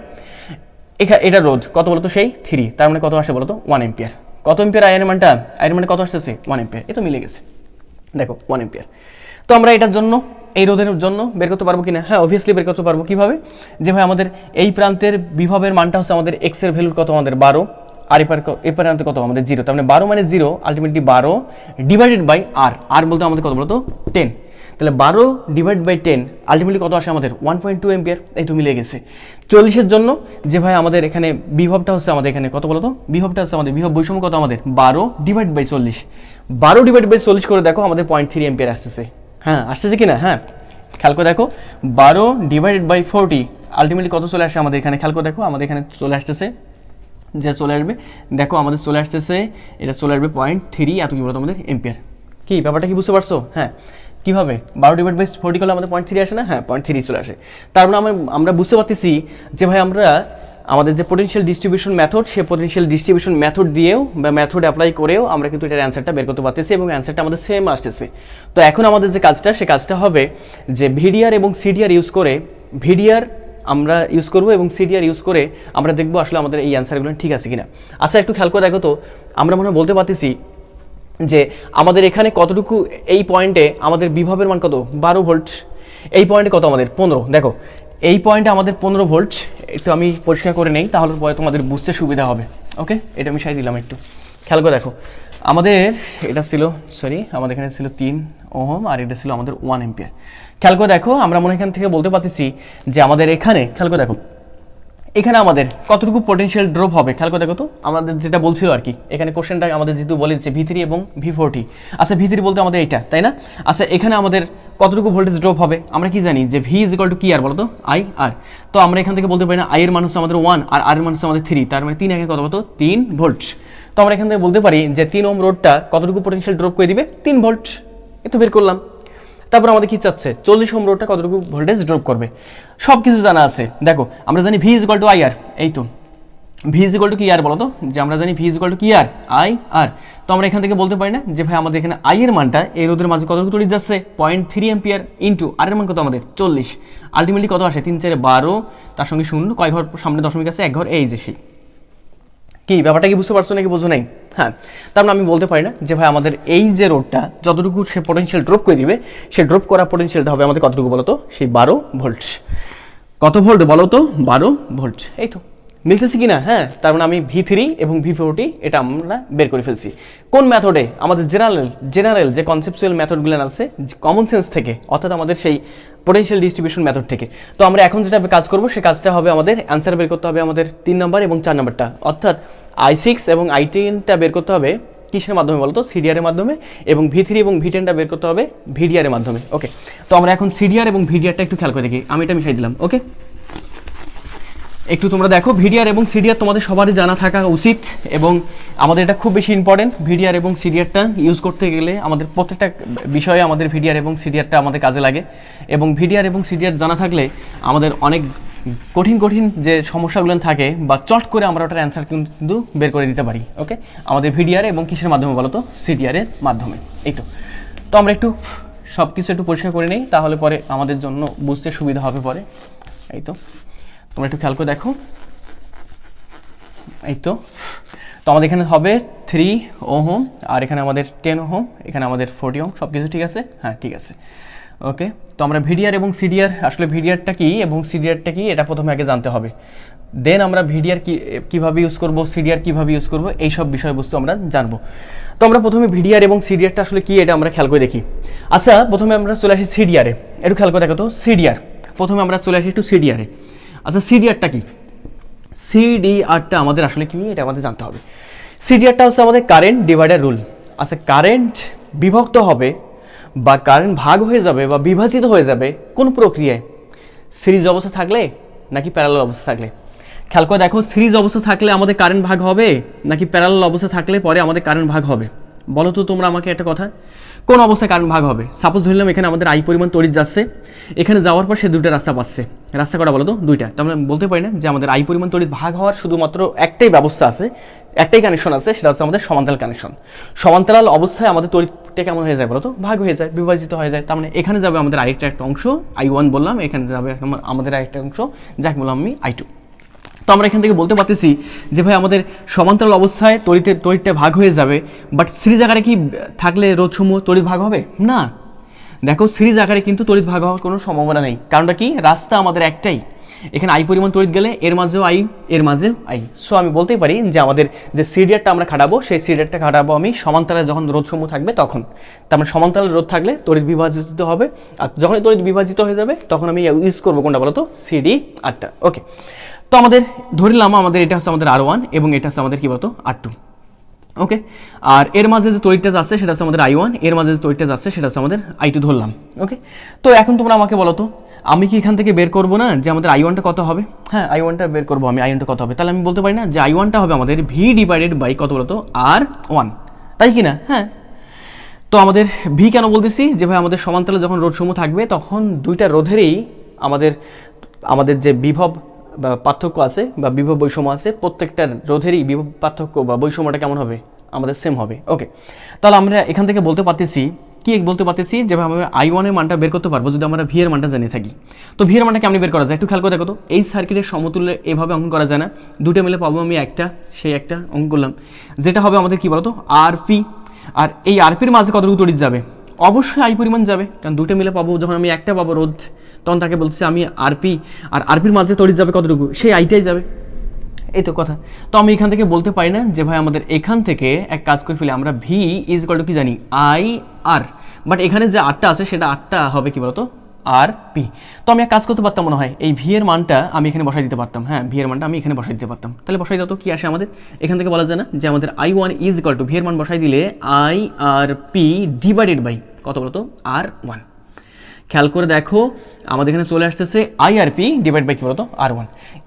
এখানে এটা রোধ কত বলতো সেই 3, তার মানে কত আসে বলতো 1 এম্পিয়ার। কত এম্পিয়ার আই এর মানটা? আই এর মানে কত আসতেছে 1 এম্পিয়ার। এ তো মিলে গেছে, দেখো 1 এম্পিয়ার। তো আমরা এটার জন্য এই রোধের জন্য বের করতে পারবো কিনা? হ্যাঁ অবভিয়াসলি বের করতে পারবো। কিভাবে? যে ভাই আমাদের এই প্রান্তের বিভবের মানটা হচ্ছে আমাদের এক্স এর ভ্যালু কত আমাদের 12, আর এই প্রান্তে কত আমাদের 0, তার মানে 12 মানে 0, আলটিমেটলি 12 ডিভাইডেড বাই আর বলতে আমাদের কত বলতো 10। তাহলে 12 ডিভাইড বাই 10 আলটিমেটলি কত আসে আমাদের 1.2 এম্পিয়ার। এই তো মিলে গেছে। 40-এর জন্য যে ভাই আমাদের এখানে বিভবটা হচ্ছে আমাদের এখানে কত বলতো, বিভবটা হচ্ছে আমাদের বিভব বৈষম্য কত আমাদের 12 ডিভাইড বাই 40, 12 ডিভাইড বাই 40 করে দেখো আমাদের 0.3 এম্পিয়ার আসতেছে। হ্যাঁ আসতেছে কিনা? হ্যাঁ খেয়াল করে দেখো, 12 ডিভাইডেড বাই 40 আলটিমেটলি কত চলে আসে আমাদের এখানে, খেয়াল করে দেখো আমাদের এখানে চলে আসতেছে, যে চলে আসবে দেখো আমাদের চলে আসতেছে, এটা চলে আসবে 0.3 এত কি বলতো আমাদের এম্পিয়ার। কি ব্যাপারটা কি বুঝতে পারছো? হ্যাঁ কিভাবে 12 ডিভাইড বাই 40 করলে আমাদের 0.3 আসে না? হ্যাঁ 0.3 চলে আসে। তার মানে আমরা বুঝতে পারতেছি যে ভাই আমরা আমাদের যে পোটেনশিয়াল ডিস্ট্রিবিউশন মেথড, সেই পোটেনশিয়াল ডিস্ট্রিবিউশন মেথড দিয়েও বা মেথড অ্যাপ্লাই করেও আমরা কিন্তু এটার অ্যান্সারটা বের করতে পারতেছি এবং অ্যান্সারটা আমাদের সেম আসতেছে। তো এখন আমাদের যে কাজটা, সে কাজটা হবে যে ভিডিআর এবং সিডিআর ইউজ করে, ভিডিআর আমরা ইউজ করব এবং সিডিআর ইউজ করে আমরা দেখবো আসলে আমাদের এই অ্যান্সারগুলো ঠিক আছে কিনা। আচ্ছা একটু খেয়াল করে দেখো তো, আমরা মনে হয় বলতে পারতেছি যে আমাদের এখানে কতটুকু, এই পয়েন্টে আমাদের বিভবের মান কত, 12 ভোল্ট, এই পয়েন্টে কত আমাদের 15, দেখো এই পয়েন্টে আমাদের 15 ভোল্ট। একটু আমি পরিষ্কার করে নেই, তাহলে পরে তোমাদের বুঝতে সুবিধা হবে। ওকে, এটা আমি সাই দিলাম, একটু খেয়াল করে দেখো। আমাদের এটা ছিল, আমাদের এখানে ছিল 3 ওহম আর এটা ছিল আমাদের 1 এম্পিয়ার। খেয়াল করে দেখো, আমরা মনে এখান থেকে বলতে পারতেছি যে আমাদের এখানে, খেয়াল করে দেখো এখানে আমাদের কতটুকু পোটেনশিয়াল ড্রপ হবে। খেয়াল করে দেখো তো, আমাদের যেটা বলছিল আর কি, এখানে কোশ্চেনটা আমাদের যেহেতু বলে দিচ্ছে V3 এবং V40। আচ্ছা V3 বলতে আমাদের এইটা, তাই না? আচ্ছা এখানে আমাদের কতটুকু ভোল্টেজ ড্রপ হবে? আমরা কি জানি যে V = কি আর বলো তো, I R। তো আমরা এখান থেকে বলতে পারি না I এর মান হচ্ছে আমাদের 1 আর R এর মান হচ্ছে আমাদের 3, তার মানে 3 কত কত 3 ভোল্ট। তো আমরা এখান থেকে বলতে পারি যে 3 ওহম রোডটা কতটুকু পোটেনশিয়াল ড্রপ করে দিবে, 3 ভোল্ট। একটু বের করলাম। তারপর আমাদের কি চাচ্ছে, 40 ওহম রোডটা কতটুকু ভোল্টেজ ড্রপ করবে, সব কিছু জানা আছে। দেখো আমরা জানি V = IR, এই তো V = কি আর বলো তো, যে আমরা জানি V = কি আর IR। তো আমরা এখান থেকে বলতে পারি না যে ভাই আমাদের এখানে I এর মানটা এই রোধের মাঝে কতটুকু তড়িৎ যাচ্ছে, 0.3 অ্যাম্পিয়ার ইনটু আর এর মান কত আমাদের 40, আলটিমেটলি কত আসে 3 4 12, তার সঙ্গে 0, কয় ঘর সামনে দশমিক আছে, 1 ঘর, এই যে সেই। কি ব্যাপারটা কি বুঝতে পারছো নাকি বুঝো নাই? হ্যাঁ, তার মানে আমি বলতে পারি না যে ভাই আমাদের এই যে রোডটা যতটুকু সে পোটেনশিয়াল ড্রপ করে দিবে, সে ড্রপ করা পোটেনশিয়ালটা হবে আমাদের কতটুকু বলো তো, সেই 12 ভোল্ট। কত ভোল্ট বলো তো, 12 ভোল্ট। এই তো মিলতেছে কি না? হ্যাঁ, তার মানে আমি V3 এবং V40 এটা আমরা বের করে ফেলছি। কোন মেথডে? আমাদের জেনারেল যে কনসেপচুয়াল মেথডগুলো আছে কমন সেন্স থেকে, অর্থাৎ আমাদের সেই পোটেনশিয়াল ডিস্ট্রিবিউশন মেথড থেকে। তো আমরা এখন যেটা কাজ করব, সে কাজটা হবে আমাদের অ্যান্সার বের করতে হবে আমাদের 3 নাম্বার এবং 4 নাম্বারটা, অর্থাৎ I6 এবং I10টা বের করতে হবে কিসের মাধ্যমে বলো তো, সিডিআর এর মাধ্যমে, এবং V3 এবং V10টা বের করতে হবে ভিডিআর এর মাধ্যমে। ওকে, তো আমরা এখন সিডিআর এবং ভিডিআরটা একটু খেয়াল করে দেখি। আমি এটা মিশাই দিলাম। ওকে, একটু তোমরা দেখো, ভিডিআর এবং সিডিআর তোমাদের সবারই জানা থাকা উচিত এবং আমাদের এটা খুব বেশি ইম্পর্টেন্ট। ভিডিআর এবং সিডিআরটা ইউজ করতে গেলে আমাদের প্রত্যেকটা বিষয়ে আমাদের ভিডিআর এবং সিডিআরটা আমাদের কাজে লাগে, এবং ভিডিআর এবং সিডিআর জানা থাকলে আমাদের অনেক কঠিন যে সমস্যাগুলো থাকে বা চট করে আমরা ওটার অ্যান্সার কিন্তু বের করে দিতে পারি। ওকে, আমাদের ভিডিআর এবং কিসের মাধ্যমে বলো তো, সিডিআর এর মাধ্যমে। এই তো আমরা একটু সব কিছু একটু পরিষ্কার করে নিই, তাহলে পরে আমাদের জন্য বুঝতে সুবিধা হবে পরে। এই তো তোমরা একটু খেয়াল করে দেখো। এই তো আমাদের এখানে হবে 3 ওহম আর এখানে আমাদের 10 ওহম, এখানে আমাদের 40 ওহম, সব কিছু ঠিক আছে? হ্যাঁ ঠিক আছে। ওকে, তো আমরা ভিডিআর এবং সিডিআর, আসলে ভিডিআরটা কি এবং সিডিআরটা কি এটা প্রথমে আগে জানতে হবে, দেন আমরা ভিডিআর কীভাবে ইউজ করব, সিডিআর কীভাবে ইউজ করব, এই সব বিষয়বস্তু আমরা জানবো। তো আমরা প্রথমে ভিডিআর এবং সিডিআরটা আসলে কি এটা আমরা খেয়াল করে দেখি। আচ্ছা প্রথমে আমরা চলে আসি সিডিআরে, একটু খেয়াল করে দেখো তো। সিডিআর প্রথমে আমরা চলে আসি একটু সিডিআরে। আচ্ছা সিডিআরটা কি? সিডিআরটা আমাদের আসলে কি এটা আমাদের জানতে হবে। সিডিআরটা হচ্ছে আমাদের কারেন্ট ডিভাইডার রুল। আচ্ছা কারেন্ট বিভক্ত হবে বা কারেন্ট ভাগ হয়ে যাবে বা বিভাজিত হয়ে যাবে কোন প্রক্রিয়ায়? সিরিজ অবস্থা থাকলে নাকি প্যারালাল অবস্থা থাকলে? খেয়াল করে দেখো, সিরিজ অবস্থা থাকলে আমাদের কারেন্ট ভাগ হবে নাকি প্যারালাল অবস্থা থাকলে পরে আমাদের কারেন্ট ভাগ হবে? বলো তো তোমরা আমাকে একটা কথা, কোন অবস্থায় কারেন্ট ভাগ হবে? সাপোজ ধরলাম এখানে আমাদের I পরিমাণ তড়িৎ যাচ্ছে, এখানে যাওয়ার পর সে দুইটা রাস্তা পাচ্ছে, রাস্তা কটা বলো তো? দুইটা। তো আমরা বলতে পারি না যে আমাদের I পরিমাণ তড়িৎ ভাগ হওয়ার শুধুমাত্র একটাই ব্যবস্থা আছে, একটাই কানেকশন আছে, সেটা হচ্ছে আমাদের সমান্তরাল কানেকশন। সমান্তরাল অবস্থায় আমাদের তড়িৎটা কেমন হয়ে যায় বলো তো? ভাগ হয়ে যায়, বিভাজিত হয়ে যায়। তার মানে এখানে যাবে আমাদের আরেকটা একটা অংশ I1 বললাম, এখানে যাবে আমাদের আরেকটা অংশ যাকে বললাম আমি I2। তো আমরা এখান থেকে বলতে পারতেছি যে ভাই আমাদের সমান্তরাল অবস্থায় তড়িৎটা ভাগ হয়ে যাবে, বাট সিরিজ আকারে কি থাকলে রোধসমূহ তড়িৎ ভাগ হবে না? দেখো সিরিজ আকারে কিন্তু তড়িৎ ভাগ হওয়ার কোনো সম্ভাবনা নেই। কারণটা কি? রাস্তা আমাদের একটাই, এখানে I পরিমাণ তড়িৎ গেলে এর মাঝেও I, এর মাঝেও I। সো আমি বলতেই পারি যে আমাদের যে সিডিআরটা আমরা খাটাবো, সেই সিডিআরটা খাটাবো আমি সমান্তরালে যখন রোধসমূহ থাকবে তখন। তার মানে সমান্তরাল রোধ থাকলে তড়িৎ বিভাজিত হবে, আর যখনই তড়িৎ বিভাজিত হয়ে যাবে তখন আমি ইউজ করবো কোনটা বলো তো? সিডিআরটা। ওকে, তো আমাদের ধরলাম আমাদের এটা হচ্ছে আমাদের R1 এবং এটা হচ্ছে আমাদের কি বলতো R2। ওকে, আর এর মাঝে যে তড়িৎটা যাচ্ছে সেটা হচ্ছে আমাদের I1, এর মাঝে যে তড়িৎটা যাচ্ছে সেটা হচ্ছে আমাদের I2 ধরলাম। ওকে, তো এখন তোমরা আমাকে বলো তো, আমি কি এখান থেকে বের করবো না যে আমাদের I1টা কত হবে? হ্যাঁ I1টা বের করবো আমি, I1টা কত হবে? তাহলে আমি বলতে পারি না যে I1টা হবে আমাদের V ডিভাইডেড বাই কত বলতো? R1, তাই কি না? হ্যাঁ, তো আমাদের V কেন বলতেছি? যে ভাই আমাদের সমান্তরালে যখন রোধসমূহ থাকবে তখন দুইটা রোধেরই আমাদের যে বিভব বা পার্থক্য আছে বা বিভব বৈষম্য আছে, প্রত্যেকটা রোধেরই বিভব পার্থক্য বা বৈষম্যটা কেমন হবে, আমাদের সেম হবে। ওকে, তাহলে আমরা এখান থেকে বলতে পারতেছি কি, বলতে পারতেছি যেভাবে আমরা I1 এর মানটা বের করতে পারবো যদি আমরা ভি এর মানটা জেনে থাকি। তো ভি এর মানটা কেমন বের করা যায় একটু খেয়াল করে দেখো তো। এই সার্কিটের সমতুল্য এভাবে অঙ্কন করা যায় না, দুটো মিলে পাবো আমি একটা, সেই একটা অঙ্কন করলাম, যেটা হবে আমাদের কি বলতো আরপি। আর এই আরপির মাঝে কতটুকু তড়িৎ যাবে, অবশ্যই আই পরিমাণ যাবে, কারণ দুটো মিলে পাবো, যখন আমি একটা পাবো রোধ তখন তাকে বলতেছি আমি আরপি, আর আরপির মাঝে তড়িৎ যাবে কতটুকু, সেই আইটাই যাবে। এই তো কথা। তো আমি এখান থেকে বলতে পারি না যে ভাই আমাদের এখান থেকে এক কাজ করে ফেলি, আমরা ভি ইজ ইকুয়াল টু কি জানি আই আর, বাট এখানে যে আরটা আছে সেটা আরটা হবে কি বলতো আর পি। তো আমি এক কাজ করতে পারতাম মনে হয়, এই ভি এর মানটা আমি এখানে বসাই দিতে পারতাম। হ্যাঁ, ভি এর মানটা আমি এখানে বসাই দিতে পারতাম। তাহলে বসাই দাও তো কি আসে আমাদের এখান থেকে, বলা যায় না যে আমাদের I1 is equal to V এর মান বসাই দিলে I R P divided by কত বলতো R1। খেয়াল করে দেখো আমাদের এখানে চলে আসতেছে আইআরপি ডিভাইড বাই কি বলতো R1।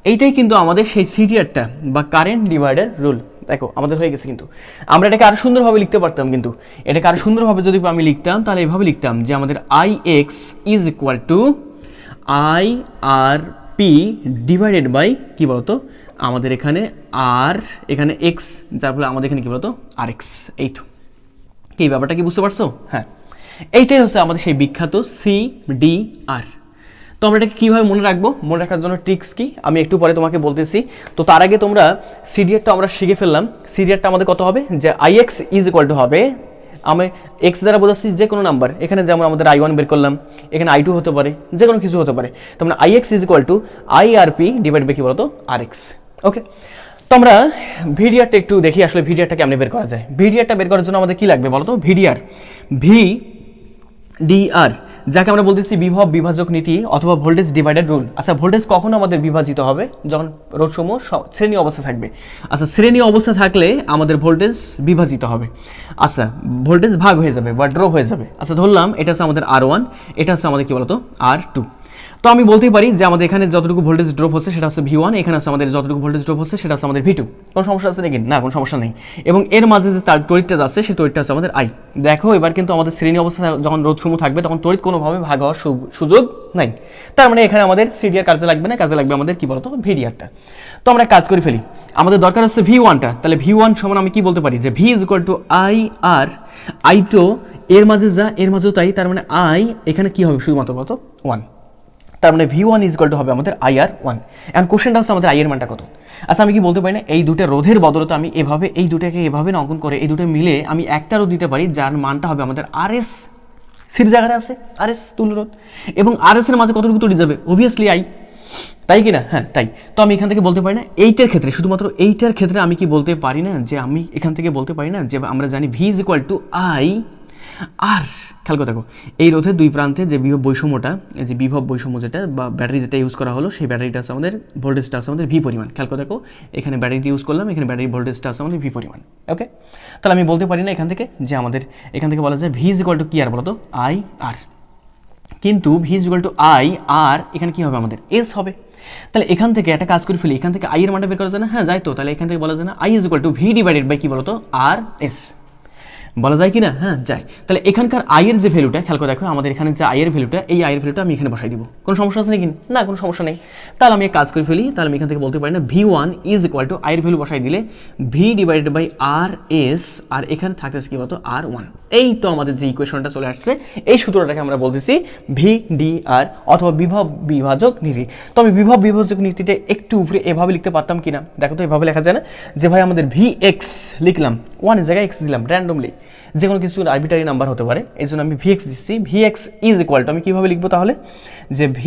এইটাই কিন্তু আমাদের সেই সিডিআরটা বা কারেন্ট ডিভাইডার রুল। দেখো আমাদের হয়ে গেছে, কিন্তু আমরা এটাকে আরো সুন্দরভাবে লিখতে পারতাম, কিন্তু এটাকে আরো সুন্দরভাবে যদি আমি লিখতাম তাহলে এইভাবে লিখতাম যে আমাদের IX is equal to IRP divided by কি বলতো আমাদের এখানে আর এখানে এক্স, যার ফলে আমাদের এখানে কি বলতো RX। এই তো কি ব্যাপারটা কি বুঝতে পারছো? হ্যাঁ, এইটাই হচ্ছে আমাদের সেই বিখ্যাত CDR। তো আমরা এটাকে কীভাবে মনে রাখবো, মনে রাখার জন্য ট্রিক্স কি আমি একটু পরে তোমাকে বলতেছি। তো তার আগে তোমরা সিডিআরটা আমরা শিখে ফেললাম। সিডিআরটা আমাদের কত হবে, যে IX ইজ ইকুয়াল টু হবে, আমি এক্স দ্বারা বোঝাচ্ছি যে কোনো নাম্বার, এখানে যেমন আমাদের I1 বের করলাম, এখানে I2 হতে পারে, যে কোনো কিছু হতে পারে। তো আমরা IX is equal to IRP divide by কি বলতো RX। ওকে, তো আমরা ভিডিআরটা একটু দেখি আসলে ভিডিআরটা কেমনে বের করা যায়। ভিডিআরটা বের করার জন্য আমাদের কি লাগবে বলতো, ভিডিআর VDR, যাকে আমরা বলতেছি বিভব বিভাজক নীতি অথবা ভোল্টেজ ডিভাইডার রুল। আচ্ছা, ভোল্টেজ কখন আমাদের বিভাজিত হবে, যখন রোধসমূহ শ্রেণী অবস্থা থাকবে। আচ্ছা, শ্রেণী অবস্থা থাকলে আমাদের ভোল্টেজ বিভাজিত হবে। আচ্ছা, ভোল্টেজ ভাগ হয়ে যাবে বা ড্রপ হয়ে যাবে। আচ্ছা, ধরলাম এটা হচ্ছে আমাদের R1, এটা হচ্ছে আমাদের কি বলতো R2। তো আমি বলতেই পারি যে আমাদের এখানে যতটুকু ভোল্টেজ ড্রপ হচ্ছে সেটা হচ্ছে V1, এখানে আছে আমাদের যতটুকু ভোল্টেজ ড্রপ হচ্ছে সেটা হচ্ছে আমাদের V2। কোনো সমস্যা আছে নাকি? না, কোনো সমস্যা নেই। এবং এর মাঝে যে তার তড়িৎটা যাচ্ছে সেই তড়িৎটা হচ্ছে আমাদের I। দেখো এবার কিন্তু আমাদের শ্রেণী অবস্থা যখন রোধসমূহ থাকবে তখন তড়িৎ কোনোভাবে ভাগ হওয়ার সুযোগ নাই। তার মানে এখানে আমাদের সিডিআর কাজে লাগবে না, কাজে লাগবে আমাদের কি বলতো ভিডিআরটা। তো আমরা কাজ করে ফেলি, আমাদের দরকার হচ্ছে V1টা। তাহলে V1 সমান আমি কি বলতে পারি যে V is equal two IR, I2 এর মাঝে যা এর মাঝেও তাই, তার মানে I এখানে কি হবে শুধুমাত্র বলতো 1। তার মানে V1 ইজ ইকুয়াল টু হবে আমাদের IR1। এখন কোশ্চেনটা হচ্ছে আমাদের I এর মানটা কত। আচ্ছা, আমি কি বলতে পারি না এই দুটো রোধের বদলতে আমি এভাবে এই দুটাকে এভাবে অঙ্কন করে এই দুটো মিলে আমি একটা রোধ দিতে পারি যার মানটা হবে আমাদের RS। সির জায়গায় আছে RS তুল্য রোধ, এবং RS এর মাঝে কতটুকু তড়িৎ যাবে, অবভিয়াসলি I, তাই কি না? হ্যাঁ, তাই। তো আমি এখান থেকে বলতে পারি না এইটার ক্ষেত্রে, শুধুমাত্র এইটার ক্ষেত্রে আমি কি বলতে পারি না যে আমি এখান থেকে বলতে পারি না যে আমরা জানি V is equal two I আর। খেয়াল করে দেখো এই রোধের দুই প্রান্তে যে বিভব বৈষম্যটা, যে বিভব বৈষম্য যেটা বা ব্যাটারি যেটা ইউজ করা হলো সেই ব্যাটারিটা আছে আমাদের, ভোল্টেজটা আছে আমাদের V পরিমাণ। খেয়াল করে দেখো এখানে ব্যাটারিটি ইউজ করলাম, এখানে ব্যাটারি ভোল্টেজটা আছে আমাদের V পরিমাণ। ওকে, তাহলে আমি বলতে পারি না এখান থেকে যে আমাদের এখান থেকে বলা যায় V ইজ ইকুয়াল টু কি আর বলো তো I আর, কিন্তু V is equal two I আর এখানে কি হবে আমাদের S হবে। তাহলে এখান থেকে একটা কাজ করে ফেলি, এখান থেকে I এর মানটা বের করা যায় না? হ্যাঁ, যাই তো। তাহলে এখান থেকে বলা যায় না I is equal to V divided by কি বলতো RS, বলা যায় কি না? হ্যাঁ, যায়। তাহলে এখানকার I এর যে ভ্যালুটা খেয়াল করে দেখো, আমাদের এখানে যে I এর ভ্যালুটা, এই I এর ভ্যালুটা আমি এখানে বসাই দিব। কোনো সমস্যা আছে নাকি? না, কোনো সমস্যা নেই। তাহলে আমি এক কাজ করে ফেলি, তাহলে আমি এখান থেকে বলতে পারি না V1 is equal two I এর ভ্যালু বসাই দিলে V ডিভাইডেড বাই RS, আর এখানে থাকতেছে কি বলতো R1। এই তো আমাদের যে ইকুয়েশনটা চলে আসছে, এই সূত্রটাকে আমরা বলতেছি VDR অথবা বিভব বিভাজক নীতি। তো আমি বিভব বিভাজক নীতিতে একটু উপরে এভাবে লিখতে পারতাম কিনা দেখো তো, এভাবে লেখা যায় না যে ভাই আমাদের VX লিখলাম, 1 এর জায়গায় X দিলাম র্যান্ডমলি, যে কোনো কিছু আরবিটারি নাম্বার হতে পারে, এই জন্য আমি VX দিচ্ছি। VX ইজ ইকুয়াল টু আমি কীভাবে লিখবো তাহলে, যে V